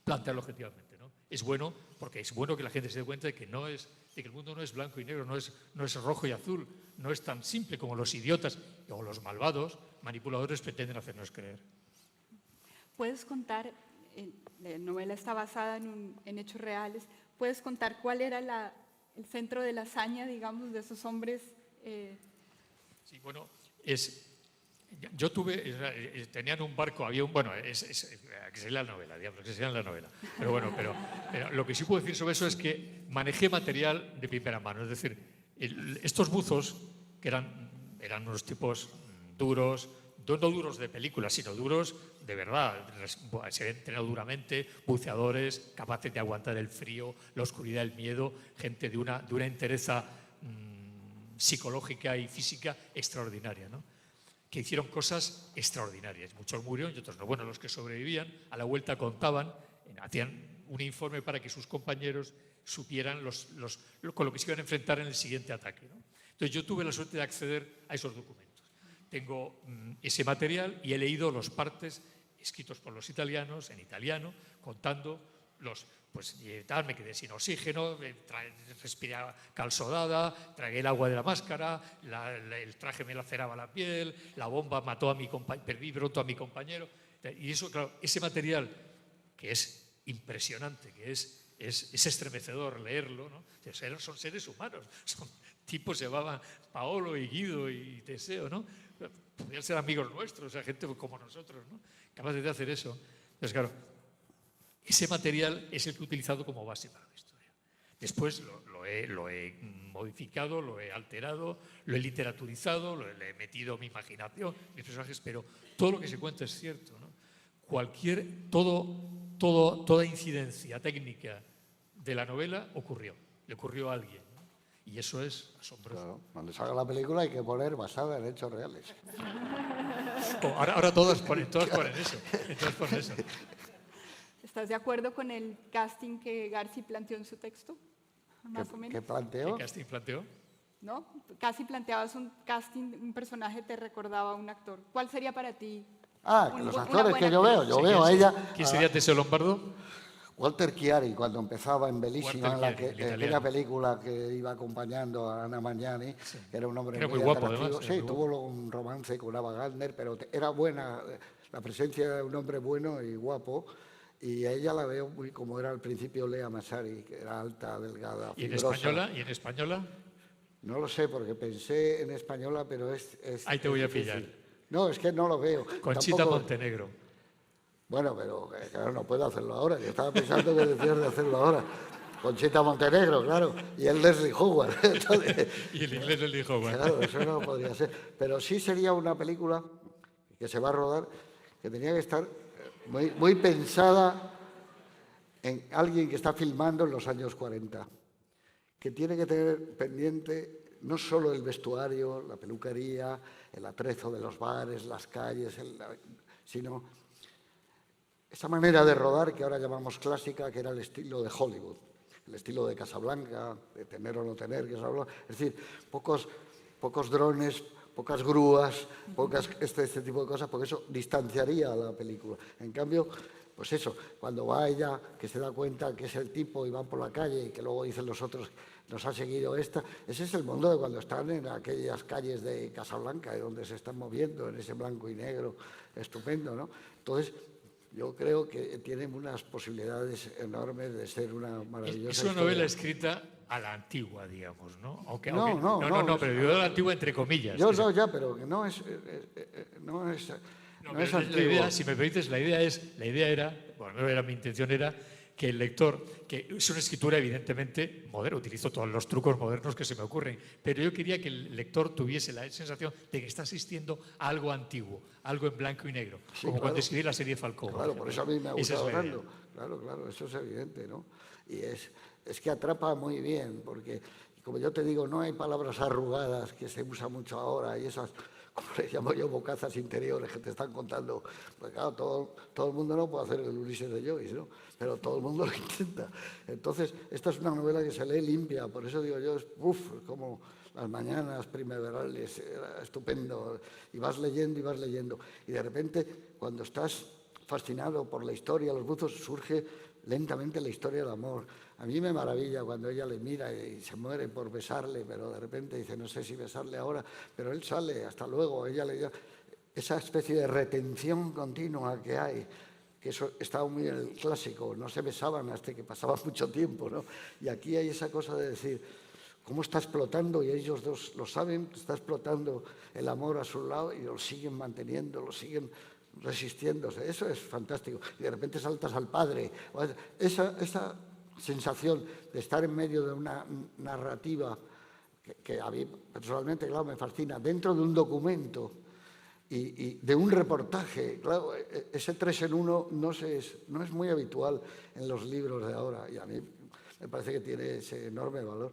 plantearlo objetivamente, ¿no? Es bueno porque es bueno que la gente se dé cuenta de que el mundo no es blanco y negro, no es rojo y azul, no es tan simple como los idiotas o los malvados manipuladores pretenden hacernos creer. ¿Puedes contar, la novela está basada en hechos reales, ¿puedes contar cuál era el centro de la hazaña, digamos, de esos hombres? Sí, bueno, yo tenían un barco, había un, bueno, que sería la novela, diablo, que sería la novela. Pero bueno, pero lo que sí puedo decir sobre eso es que manejé material de primera mano. Es decir, estos buzos, que eran unos tipos duros, no duros de película, sino duros de verdad. Se habían entrenado duramente, buceadores, capaces de aguantar el frío, la oscuridad, el miedo, gente de una entereza psicológica y física extraordinaria, ¿no? Que hicieron cosas extraordinarias. Muchos murieron y otros no. Bueno, los que sobrevivían a la vuelta contaban, hacían un informe para que sus compañeros supieran con lo que se iban a enfrentar en el siguiente ataque, ¿no? Entonces yo tuve la suerte de acceder a esos documentos. Tengo ese material y he leído los partes escritos por los italianos en italiano, contando me quedé sin oxígeno, respiré cal sodada, tragué el agua de la máscara, el traje me laceraba la piel, la bomba mató a mi compañero, perdí pronto a mi compañero. Y eso, claro, ese material que es impresionante, que es estremecedor leerlo, ¿no? Son seres humanos, son tipos, se llamaban Paolo y Guido y Teseo, ¿no? Podrían ser amigos nuestros, o sea, gente como nosotros, ¿no? Capaces de hacer eso. Entonces, claro, ese material es el que he utilizado como base para la historia. Después lo he modificado, lo he alterado, lo he literaturizado, le he metido mi imaginación, mis personajes, pero todo lo que se cuenta es cierto, ¿no? Toda incidencia técnica de la novela le ocurrió a alguien, ¿no? Y eso es asombroso. Claro, cuando salga la película hay que poner basada en hechos reales. Ahora todos ponen eso. ¿Estás de acuerdo con el casting que Garci planteó en su texto? Más o menos. ¿Qué planteó? ¿Qué casting planteó? ¿No? Casi planteabas un casting, un personaje te recordaba a un actor. ¿Cuál sería para ti? Los actores que yo veo. Yo veo a ella. ¿Quién sería Teseo Lombardo? Walter Chiari, cuando empezaba en Bellissima, aquella italiano. película que iba acompañando a Anna Magnani, que era un hombre muy guapo, atractivo. además. Sí, tuvo luego un romance con Ava Gardner, pero era buena la presencia de un hombre bueno y guapo. Y a ella la veo muy como era al principio Lea Masari, que era alta, delgada, fibrosa. ¿Y en española? No lo sé, porque pensé en española, pero es Ahí te voy a difícil. pillar. No, es que no lo veo. Conchita Tampoco... Montenegro. Bueno, pero claro, no puedo hacerlo ahora. Yo estaba pensando que decías de hacerlo ahora. Conchita Montenegro, claro. Y el Leslie Howard. Entonces, Y el inglés Leslie Howard. claro, eso no podría ser. Pero sí sería una película que se va a rodar, que tenía que estar muy pensada en alguien que está filmando en los años 40, que tiene que tener pendiente no solo el vestuario, la peluquería, el atrezo de los bares, las calles, sino esa manera de rodar que ahora llamamos clásica, que era el estilo de Hollywood, el estilo de Casablanca, de tener o no tener, es decir, pocos drones, pocas grúas, este tipo de cosas, porque eso distanciaría a la película. En cambio, pues eso, cuando va ella, que se da cuenta que es el tipo y van por la calle y que luego dicen los otros, nos ha seguido ese es el mundo de cuando están en aquellas calles de Casablanca, donde se están moviendo en ese blanco y negro estupendo, ¿no? Entonces, yo creo que tiene unas posibilidades enormes de ser una maravillosa Es una historia. novela escrita a la antigua, digamos, ¿no? No, pero digo a la antigua entre comillas. Pero que no es La idea, si me permites, la idea era, bueno, mi intención era que el lector, que es una escritura evidentemente moderna, utilizo todos los trucos modernos que se me ocurren, pero yo quería que el lector tuviese la sensación de que está asistiendo a algo antiguo, algo en blanco y negro, como cuando escribí la serie Falcón. Claro, por eso a mí me ha gustado tanto. Claro, eso es evidente, ¿no? Y es que atrapa muy bien, porque, como yo te digo, no hay palabras arrugadas que se usan mucho ahora y esas, como le llamo yo, bocazas interiores que te están contando. Pues claro, todo el mundo no puede hacer el Ulises de Joyce, ¿no? Pero todo el mundo lo intenta. Entonces, esta es una novela que se lee limpia, por eso digo yo, es como las mañanas primaverales, era estupendo. Y vas leyendo. Y de repente, cuando estás fascinado por la historia, los buzos, surge lentamente la historia del amor. A mí me maravilla cuando ella le mira y se muere por besarle, pero de repente dice, no sé si besarle ahora, pero él sale, hasta luego, ella le dio esa especie de retención continua que hay, que eso estaba muy en el clásico, no se besaban hasta que pasaba mucho tiempo, ¿no? Y aquí hay esa cosa de decir, cómo está explotando, y ellos dos lo saben, está explotando el amor a su lado y lo siguen manteniendo, lo siguen resistiéndose. Eso es fantástico. Y de repente saltas al padre. Esa sensación de estar en medio de una narrativa que a mí personalmente, claro, me fascina, dentro de un documento y de un reportaje. Claro, ese 3 en 1 no es muy habitual en los libros de ahora, y a mí me parece que tiene ese enorme valor.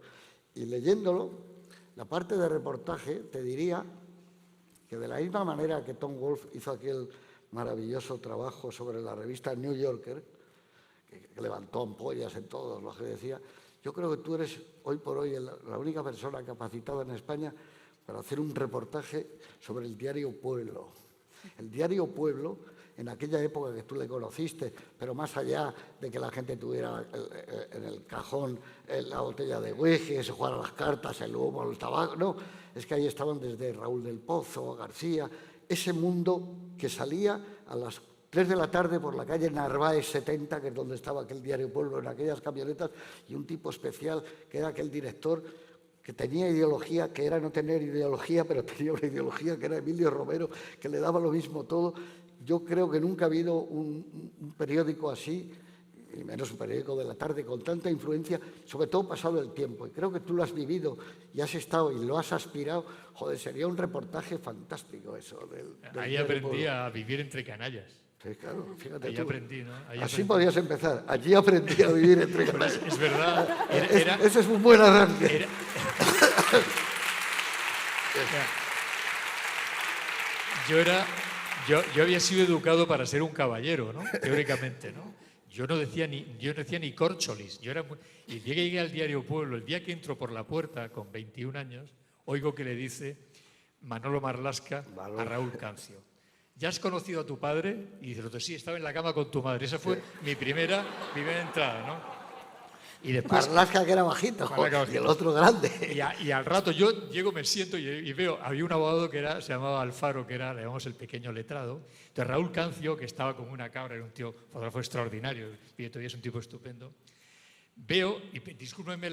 Y leyéndolo, la parte de reportaje, te diría que de la misma manera que Tom Wolfe hizo aquel maravilloso trabajo sobre la revista New Yorker, que levantó ampollas en todos los que decía, yo creo que tú eres hoy por hoy la única persona capacitada en España para hacer un reportaje sobre el diario Pueblo. El diario Pueblo, en aquella época que tú le conociste, pero más allá de que la gente tuviera en el cajón la botella de Güejes, jugar a las cartas, el humo, el tabaco, no, es que ahí estaban desde Raúl del Pozo, García, ese mundo que salía a las 3 de la tarde por la calle Narváez 70, que es donde estaba aquel diario Pueblo, en aquellas camionetas, y un tipo especial que era aquel director que tenía ideología, que era no tener ideología, pero tenía una ideología que era Emilio Romero, que le daba lo mismo todo. Yo creo que nunca ha habido un periódico así, y menos un periódico de la tarde, con tanta influencia, sobre todo pasado el tiempo. Y creo que tú lo has vivido y has estado y lo has aspirado. Joder, sería un reportaje fantástico eso. Ahí aprendí a vivir entre canallas. Sí, claro, fíjate ahí tú. Aprendí, ¿no? Ahí Así aprendí. podías empezar. Allí aprendí a vivir entre canallas. Es verdad. Ese es un buen arranque. Yo había sido educado para ser un caballero, ¿no? Teóricamente, ¿no? Yo no decía ni córcholis. Y el día que llegué al diario Pueblo, el día que entro por la puerta con 21 años, oigo que le dice Manolo Marlasca a Raúl Cancio: ¿ya has conocido a tu padre? Y dice el otro, sí, estaba en la cama con tu madre. Esa fue mi primera entrada, ¿no? Y después, Marlasca, que era bajito, y el otro grande. Y al rato yo llego, me siento y veo, había un abogado que se llamaba Alfaro, que era, le llamamos el pequeño letrado. Entonces Raúl Cancio, que estaba como una cabra, era un tío, fotógrafo extraordinario, y todavía es un tipo estupendo. Veo, y discúlpenme,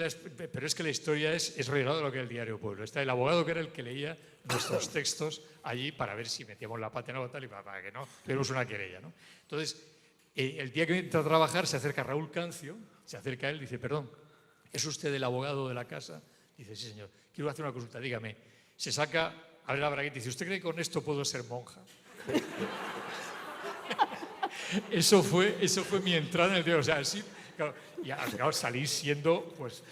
pero es que la historia es revelado de lo que era el diario Pueblo. Está el abogado que era el que leía nuestros textos allí para ver si metíamos la pata en algo tal y para que no tuviéramos una querella, ¿no? Entonces, el día que entra a trabajar se acerca Raúl Cancio, se acerca a él y dice, perdón, ¿es usted el abogado de la casa? Dice, sí, señor, quiero hacer una consulta, dígame. Se saca, abre la bragueta y dice, ¿usted cree que con esto puedo ser monja? Eso fue mi entrada en el diario. O sea, así, claro, y al final salí siendo pues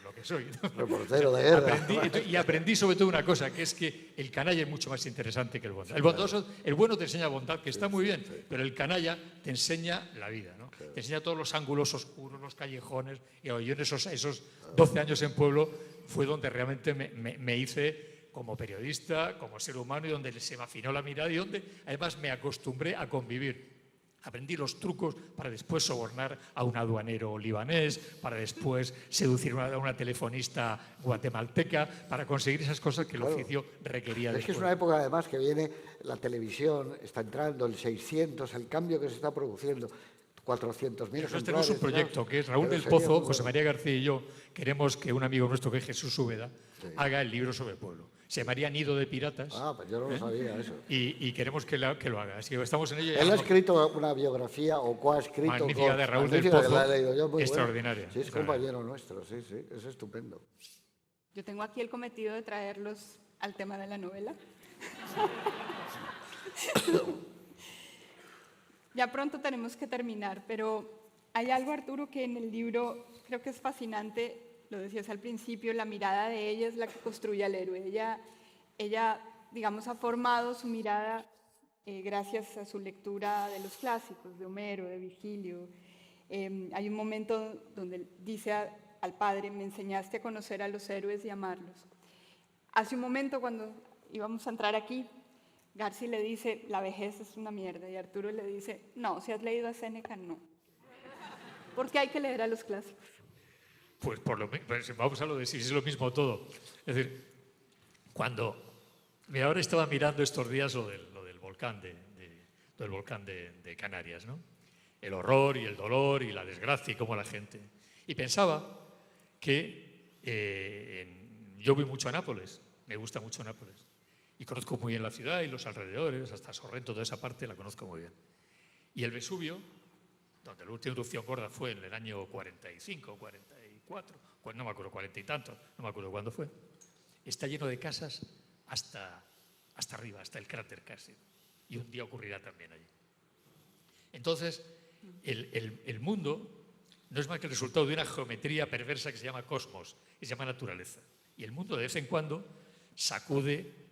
lo que soy, ¿no? Reportero de guerra. Aprendí sobre todo una cosa, que es que el canalla es mucho más interesante que el bondadoso. El bondadoso, el bueno te enseña bondad, que está muy bien, pero el canalla te enseña la vida, ¿no? Te enseña todos los ángulos oscuros, los callejones. Y yo en esos 12 años en Pueblo fue donde realmente me hice como periodista, como ser humano, y donde se me afinó la mirada y donde además me acostumbré a convivir. Aprendí los trucos para después sobornar a un aduanero libanés, para después seducir a una telefonista guatemalteca, para conseguir esas cosas que el oficio requería. Es que es una época además que viene la televisión, está entrando el 600, el cambio que se está produciendo, 400.000 ejemplares. Tenemos un proyecto que es Raúl del Pozo, José María García y yo queremos que un amigo nuestro que es Jesús Úbeda haga el libro sobre el pueblo. Se llamaría Nido de Piratas. Ah, pues yo no lo sabía eso. Y queremos que lo haga. Así que estamos en ello. Él ha escrito una biografía o coescrito. Magnífica de Raúl del Pozo. La he leído yo, muy extraordinaria. Bueno. Sí, es compañero nuestro, sí, es estupendo. Yo tengo aquí el cometido de traerlos al tema de la novela. Ya pronto tenemos que terminar, pero hay algo, Arturo, que en el libro creo que es fascinante. Lo decías al principio, la mirada de ella es la que construye al héroe. Ella digamos, ha formado su mirada gracias a su lectura de los clásicos, de Homero, de Virgilio. Hay un momento donde dice al padre, me enseñaste a conocer a los héroes y amarlos. Hace un momento, cuando íbamos a entrar aquí, Garci le dice, la vejez es una mierda, y Arturo le dice, no, si has leído a Séneca, no. ¿Por qué hay que leer a los clásicos? Pues vamos a lo de si es lo mismo todo. Es decir, mira, ahora estaba mirando estos días lo del volcán de Canarias, ¿no? El horror y el dolor y la desgracia y cómo la gente. Y pensaba que yo voy mucho a Nápoles, me gusta mucho Nápoles. Y conozco muy bien la ciudad y los alrededores, hasta Sorrento, toda esa parte la conozco muy bien. Y el Vesubio, donde la última erupción gorda fue en el año 45, 44, pues no me acuerdo, 40 y tanto, no me acuerdo cuándo fue, está lleno de casas hasta arriba, hasta el cráter casi. Y un día ocurrirá también allí. Entonces, el mundo no es más que el resultado de una geometría perversa que se llama cosmos, que se llama naturaleza. Y el mundo de vez en cuando sacude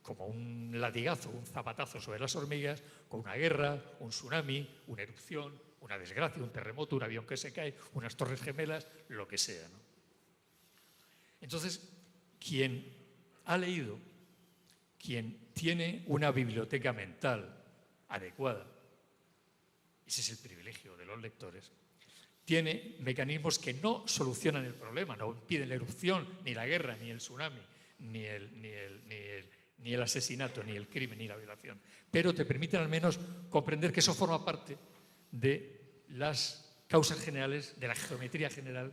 como un latigazo, un zapatazo sobre las hormigas, con una guerra, un tsunami, una erupción, una desgracia, un terremoto, un avión que se cae, unas torres gemelas, lo que sea, ¿no? Entonces, quien ha leído, quien tiene una biblioteca mental adecuada, ese es el privilegio de los lectores, tiene mecanismos que no solucionan el problema, no impiden la erupción, ni la guerra, ni el tsunami, ni el asesinato, ni el crimen, ni la violación, pero te permiten al menos comprender que eso forma parte de las causas generales, de la geometría general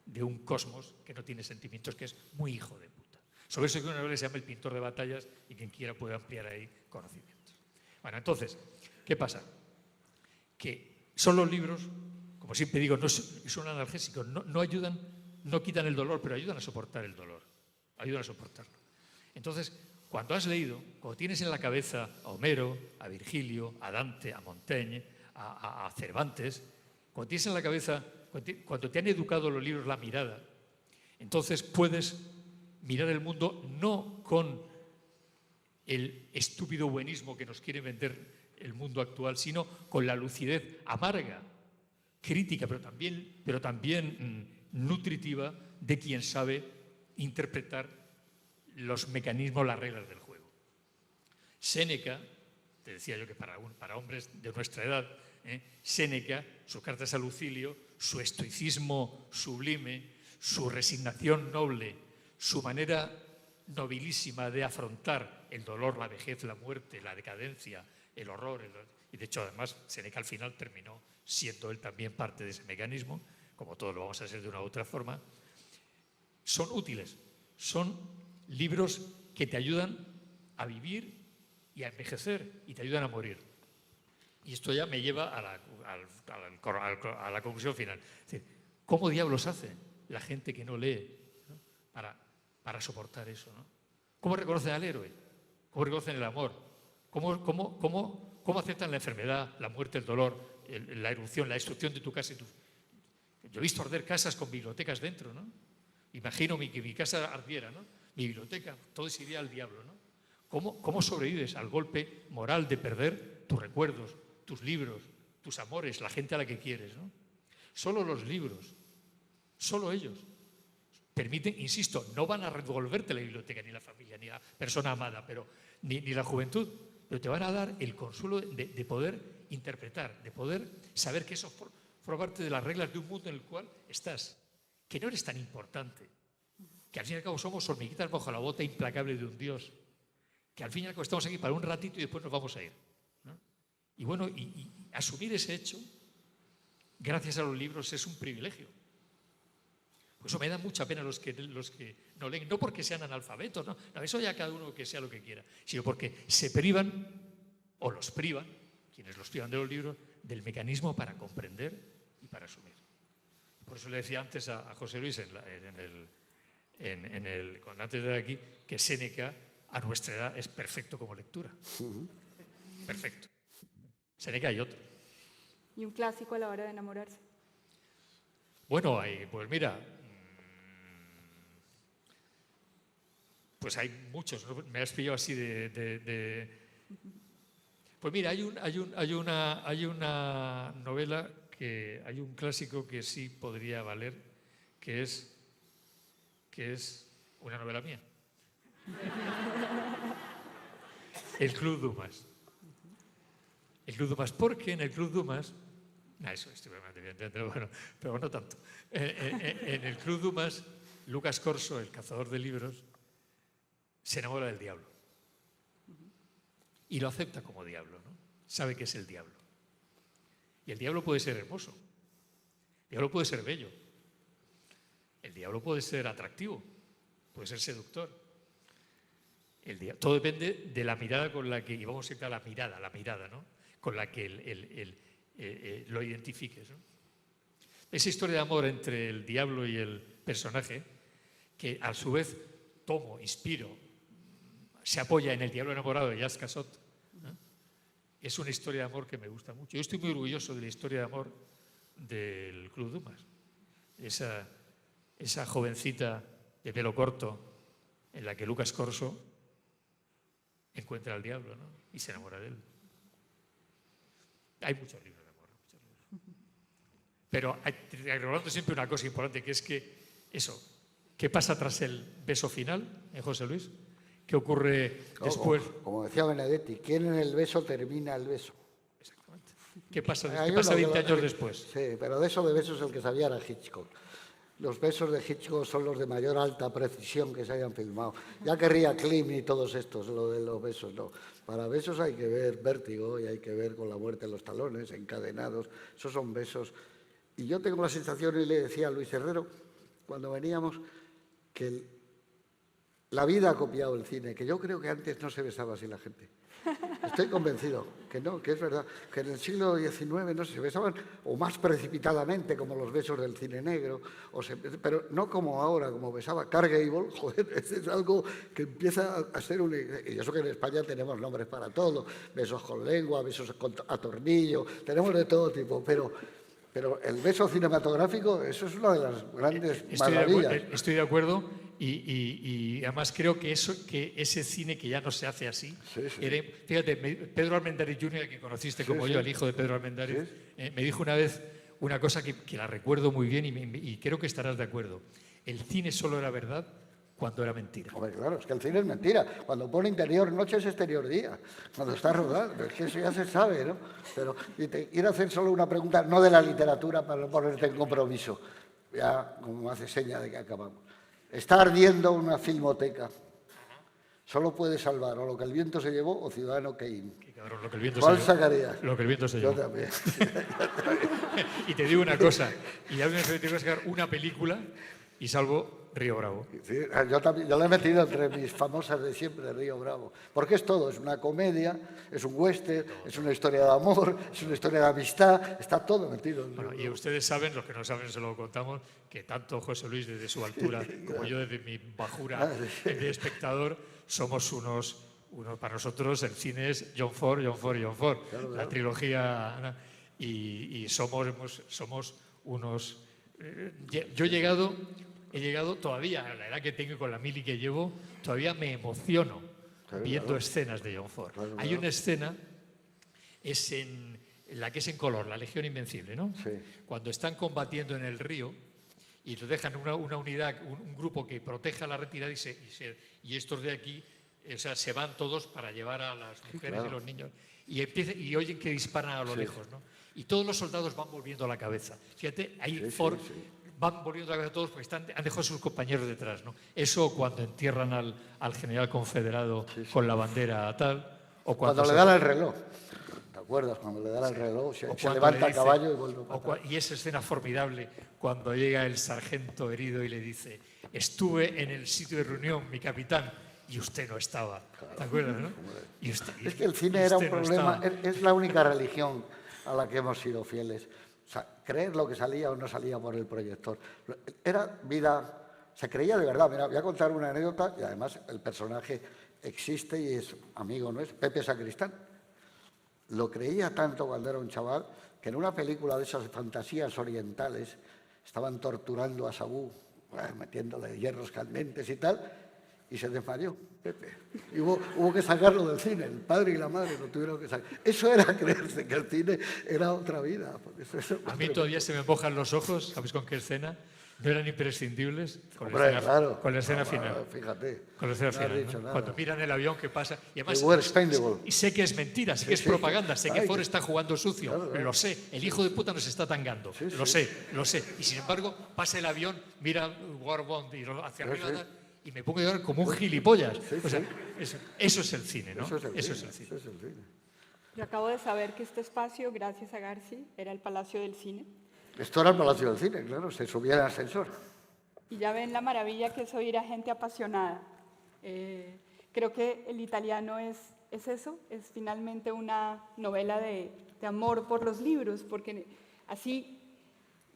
de un cosmos que no tiene sentimientos, que es muy hijo de puta. Sobre eso hay una novela que se llama El pintor de batallas y quien quiera puede ampliar ahí conocimientos. Bueno, entonces, ¿qué pasa? Que son los libros, como siempre digo, no son analgésicos, no ayudan, no quitan el dolor, pero ayudan a soportar el dolor, ayudan a soportarlo. Entonces, cuando has leído, cuando tienes en la cabeza a Homero, a Virgilio, a Dante, a Montaigne, a Cervantes, cuando tienes en la cabeza, cuando te han educado los libros la mirada, entonces puedes mirar el mundo no con el estúpido buenismo que nos quiere vender el mundo actual, sino con la lucidez amarga, crítica, pero también nutritiva de quien sabe interpretar los mecanismos, las reglas del juego. Séneca, te decía yo que para hombres de nuestra edad, Séneca, sus cartas a Lucilio, su estoicismo sublime, su resignación noble, su manera nobilísima de afrontar el dolor, la vejez, la muerte, la decadencia, el horror, y de hecho además Séneca al final terminó siendo él también parte de ese mecanismo, como todos lo vamos a ser de una u otra forma, son útiles, son libros que te ayudan a vivir y a envejecer y te ayudan a morir. Y esto ya me lleva a la conclusión final. Es decir, ¿cómo diablos hace la gente que no lee, ¿no? para soportar eso, ¿no? ¿Cómo reconocen al héroe? ¿Cómo reconocen el amor? ¿Cómo aceptan la enfermedad, la muerte, el dolor, la erupción, la destrucción de tu casa? Yo he visto arder casas con bibliotecas dentro, ¿no? Imagino que mi casa ardiera, ¿no? Mi biblioteca, todo se iría al diablo, ¿no? ¿Cómo sobrevives al golpe moral de perder tus recuerdos, tus libros, tus amores, la gente a la que quieres, ¿no? Solo los libros, solo ellos permiten, insisto, no van a revolverte la biblioteca, ni la familia, ni la persona amada, ni la juventud, pero te van a dar el consuelo de poder interpretar, de poder saber que eso forma parte de las reglas de un mundo en el cual estás, que no eres tan importante, que al fin y al cabo somos hormiguitas bajo la bota implacable de un Dios, que al fin y al cabo estamos aquí para un ratito y después nos vamos a ir, ¿no? Y bueno, y asumir ese hecho, gracias a los libros, es un privilegio. Por eso me da mucha pena los que no leen, no porque sean analfabetos, no, eso ya cada uno que sea lo que quiera, sino porque se privan, o los privan, quienes los privan de los libros, del mecanismo para comprender y para asumir. Por eso le decía antes a José Luis, cuando antes de aquí, que Séneca, a nuestra edad, es perfecto como lectura. Perfecto. Séneca hay otro. ¿Y un clásico a la hora de enamorarse? Bueno, pues mira, pues hay muchos, ¿no? Me has pillado así Pues mira, hay una novela, hay un clásico que sí podría valer, que es una novela mía. El Club Dumas. El Club Dumas, porque en el Club Dumas Eso evidentemente, pero no tanto. En el Club Dumas, Lucas Corso, el cazador de libros, se enamora del diablo. Y lo acepta como diablo, ¿no? Sabe que es el diablo. Y el diablo puede ser hermoso. El diablo puede ser bello. El diablo puede ser atractivo. Puede ser seductor. Todo depende de la mirada con la que, y vamos siempre a la mirada, ¿no? Con la que lo identifiques, ¿no? Esa historia de amor entre el diablo y el personaje, que a su vez tomo, inspiro, se apoya en El diablo enamorado de Jacques Cassot, ¿no? Es una historia de amor que me gusta mucho. Yo estoy muy orgulloso de la historia de amor del Club Dumas. Esa jovencita de pelo corto en la que Lucas Corso encuentra al diablo, ¿no? Y se enamora de él. Hay muchos libros de amor. Pero recordando siempre una cosa importante, que es que eso, ¿qué pasa tras el beso final en José Luis? ¿Qué ocurre después? Como decía Benedetti, ¿quién en el beso termina el beso? Exactamente. ¿Qué pasa 20 años después? Sí, pero de eso de besos el que sabía era Hitchcock. Los besos de Hitchcock son los de mayor alta precisión que se hayan filmado. Ya querría Klim y todos estos, lo de los besos, no. Para besos hay que ver Vértigo y hay que ver Con la muerte en los talones, Encadenados. Esos son besos. Y yo tengo la sensación, y le decía a Luis Herrero, cuando veníamos, que la vida ha copiado el cine, que yo creo que antes no se besaba así la gente. Estoy convencido que no, que es verdad, que en el siglo XIX no se besaban, o más precipitadamente, como los besos del cine negro, pero no como ahora, como besaba Cargable. Joder, es algo que empieza a ser un... Y eso que en España tenemos nombres para todo, besos con lengua, besos a tornillo, tenemos de todo tipo, pero el beso cinematográfico, eso es una de las grandes maravillas. Estoy de acuerdo y además creo que ese cine que ya no se hace así. Sí. Fíjate, Pedro Armendáriz Jr., que conociste como yo, el hijo de Pedro Armendáriz, me dijo una vez una cosa que la recuerdo muy bien y creo que estarás de acuerdo. El cine solo era verdad cuando era mentira. Hombre, claro, es que el cine es mentira. Cuando pone interior noche es exterior día. Cuando está rodado, es que eso ya se sabe, ¿no? Pero quiero hacer solo una pregunta, no de la literatura, para no ponerte en compromiso. Ya, como hace seña de que acabamos. Está ardiendo una filmoteca. Solo puede salvar o Lo que el viento se llevó o Ciudadano Kane. Cabrón, Lo que el viento ¿Cuál se llevó. sacarías? Lo que el viento se llevó. Yo también. Y te digo una cosa, y ya me tengo que sacar una película y salvo Río Bravo. Sí, yo lo he metido entre mis famosas de siempre, Río Bravo. Porque es todo, es una comedia, es un western, es una historia de amor, es una historia de amistad, está todo metido. Bueno, y ustedes saben, los que no saben se lo contamos, que tanto José Luis desde su altura como yo desde mi bajura de espectador somos unos para nosotros el cine es John Ford. Claro. La trilogía, y somos unos... Yo he llegado todavía, a la edad que tengo y con la mili que llevo, todavía me emociono viendo escenas de John Ford. Hay una escena, es en la que es en color, la Legión Invencible, ¿no? Sí. Cuando están combatiendo en el río y los dejan una unidad, un grupo que proteja la retirada y estos de aquí, o sea, se van todos para llevar a las mujeres y los niños y oyen que disparan a lo lejos, ¿no? Y todos los soldados van volviendo la cabeza. Fíjate, ahí Ford... van volviendo la cabeza todos porque han dejado a sus compañeros detrás, ¿no? Eso cuando entierran al general confederado con la bandera tal, o cuando le dan el reloj. ¿Te acuerdas? Cuando le dan el reloj, se levanta el caballo y vuelve a pasar. Y esa escena formidable cuando llega el sargento herido y le dice: estuve en el sitio de reunión, mi capitán, y usted no estaba. ¿Te acuerdas, no? Es que el cine era un problema, es la única religión a la que hemos sido fieles. O sea, creer lo que salía o no salía por el proyector. Era vida, se creía de verdad. Mira, voy a contar una anécdota y además el personaje existe y es amigo nuestro, Pepe Sacristán. Lo creía tanto cuando era un chaval que en una película de esas fantasías orientales estaban torturando a Sabú, metiéndole hierros candentes y tal, y se desmayó Pepe. Y hubo que sacarlo del cine, el padre y la madre lo tuvieron que sacar. Eso era creerse que el cine era otra vida. A mí todavía se me mojan los ojos, ¿sabéis con qué escena? ¿No eran imprescindibles con Hombre, la escena, claro. con la escena final? Fíjate. Con la escena No has final, dicho ¿no? nada. Cuando miran el avión que pasa. Y además, They were expendable. y sé que es mentira, sé que es sí. propaganda, sé que Ay, Ford está jugando sucio. claro. Lo sé. El hijo de puta nos está tangando. Sí, Lo sé. Y sin embargo, pasa el avión, mira Warbond y hacia arriba. sí. Y me pongo a llorar como un gilipollas. Sí, o sea, sí. eso es el cine, ¿no? Eso es el Eso cine, es el cine. eso es el cine. Yo acabo de saber que este espacio, gracias a Garci, era el Palacio del Cine. Esto era el Palacio del Cine, claro, se subía el ascensor. Y ya ven la maravilla que es oír a gente apasionada. Creo que El Italiano es eso, es finalmente una novela de amor por los libros, porque así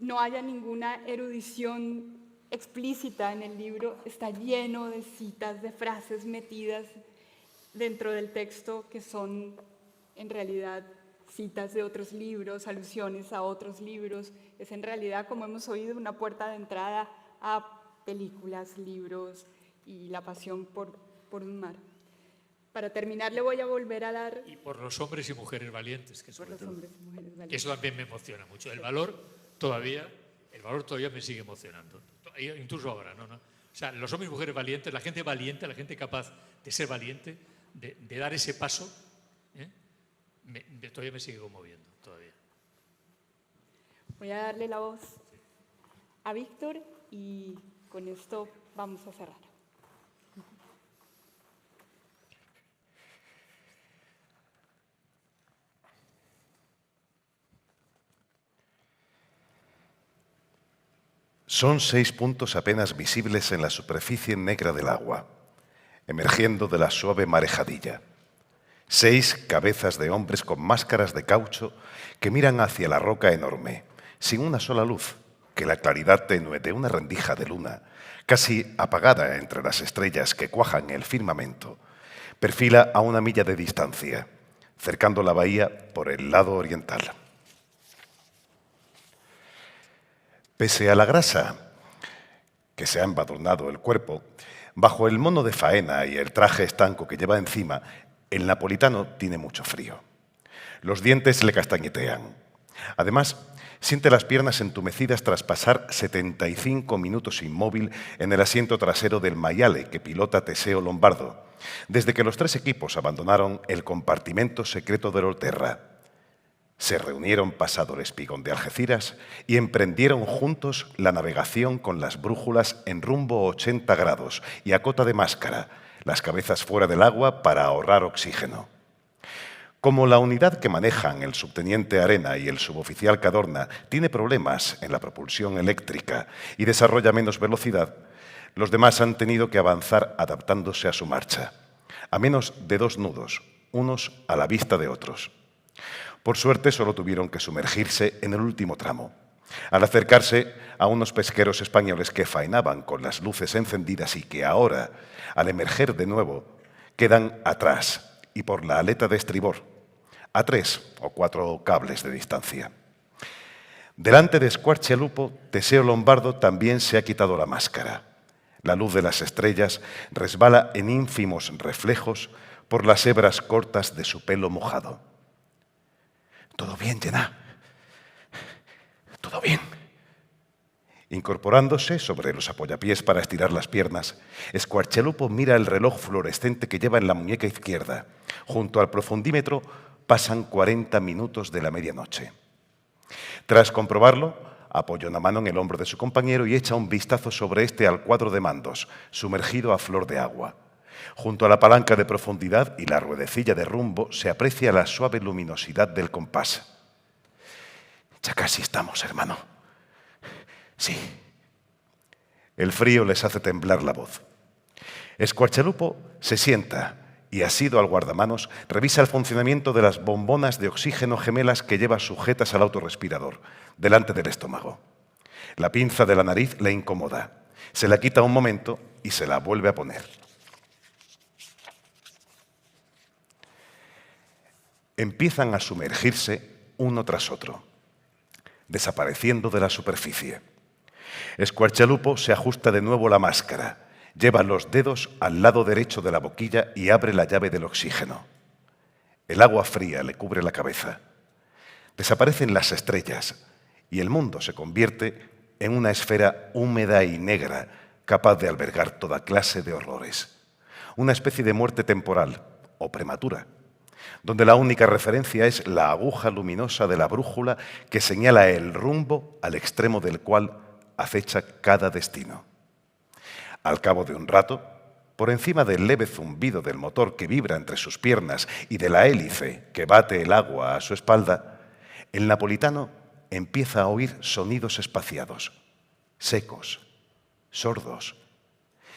no haya ninguna erudición explícita en el libro, está lleno de citas, de frases metidas dentro del texto que son en realidad citas de otros libros, alusiones a otros libros. Es en realidad, como hemos oído, una puerta de entrada a películas, libros y la pasión por un mar. Para terminar, le voy a volver a dar... Y por los hombres y mujeres valientes, que Por sobre los todo. hombres y mujeres valientes. Eso también me emociona mucho. El valor todavía me sigue emocionando. Incluso ahora, ¿no? O sea, los hombres y mujeres valientes, la gente valiente, la gente capaz de ser valiente, de dar ese paso, todavía me sigue conmoviendo, todavía. Voy a darle la voz a Víctor y con esto vamos a cerrar. Son 6 puntos apenas visibles en la superficie negra del agua, emergiendo de la suave marejadilla. 6 cabezas de hombres con máscaras de caucho que miran hacia la roca enorme, sin una sola luz, que la claridad tenue de una rendija de luna, casi apagada entre las estrellas que cuajan el firmamento, perfila a 1 milla de distancia, cercando la bahía por el lado oriental. Pese a la grasa que se ha embadurnado el cuerpo, bajo el mono de faena y el traje estanco que lleva encima, el napolitano tiene mucho frío. Los dientes le castañetean. Además, siente las piernas entumecidas tras pasar 75 minutos inmóvil en el asiento trasero del Maiale que pilota Teseo Lombardo, desde que los 3 equipos abandonaron el compartimento secreto del Olterra. Se reunieron pasado el espigón de Algeciras y emprendieron juntos la navegación con las brújulas en rumbo 80 grados y a cota de máscara, las cabezas fuera del agua para ahorrar oxígeno. Como la unidad que manejan el subteniente Arena y el suboficial Cadorna tiene problemas en la propulsión eléctrica y desarrolla menos velocidad, los demás han tenido que avanzar adaptándose a su marcha, a menos de 2 nudos, unos a la vista de otros. Por suerte, solo tuvieron que sumergirse en el último tramo, al acercarse a unos pesqueros españoles que faenaban con las luces encendidas y que ahora, al emerger de nuevo, quedan atrás y por la aleta de estribor, a 3 o 4 cables de distancia. Delante de Squarcialupo, Teseo Lombardo también se ha quitado la máscara. La luz de las estrellas resbala en ínfimos reflejos por las hebras cortas de su pelo mojado. «¿Todo bien, Jenna? ¿Todo bien?» Incorporándose sobre los apoyapiés para estirar las piernas, Squarcialupo mira el reloj fluorescente que lleva en la muñeca izquierda. Junto al profundímetro pasan 40 minutos de la medianoche. Tras comprobarlo, apoya una mano en el hombro de su compañero y echa un vistazo sobre este al cuadro de mandos, sumergido a flor de agua. Junto a la palanca de profundidad y la ruedecilla de rumbo se aprecia la suave luminosidad del compás. «Ya casi estamos, hermano». «Sí». El frío les hace temblar la voz. Squarcialupo se sienta y, asido al guardamanos, revisa el funcionamiento de las bombonas de oxígeno gemelas que lleva sujetas al autorrespirador, delante del estómago. La pinza de la nariz le incomoda. Se la quita un momento y se la vuelve a poner. Empiezan a sumergirse uno tras otro, desapareciendo de la superficie. Squarcialupo se ajusta de nuevo la máscara, lleva los dedos al lado derecho de la boquilla y abre la llave del oxígeno. El agua fría le cubre la cabeza. Desaparecen las estrellas y el mundo se convierte en una esfera húmeda y negra capaz de albergar toda clase de horrores. Una especie de muerte temporal o prematura, donde la única referencia es la aguja luminosa de la brújula que señala el rumbo al extremo del cual acecha cada destino. Al cabo de un rato, por encima del leve zumbido del motor que vibra entre sus piernas y de la hélice que bate el agua a su espalda, el napolitano empieza a oír sonidos espaciados, secos, sordos,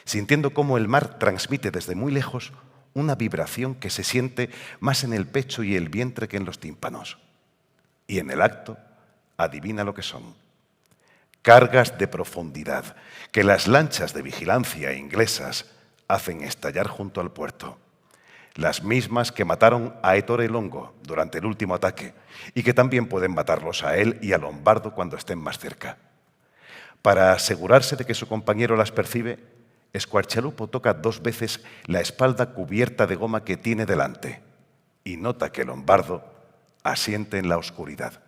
sintiendo cómo el mar transmite desde muy lejos una vibración que se siente más en el pecho y el vientre que en los tímpanos. Y en el acto adivina lo que son: cargas de profundidad que las lanchas de vigilancia inglesas hacen estallar junto al puerto. Las mismas que mataron a Ettore Longo durante el último ataque y que también pueden matarlos a él y a Lombardo cuando estén más cerca. Para asegurarse de que su compañero las percibe, Squarcialupo toca 2 veces la espalda cubierta de goma que tiene delante y nota que Lombardo asiente en la oscuridad.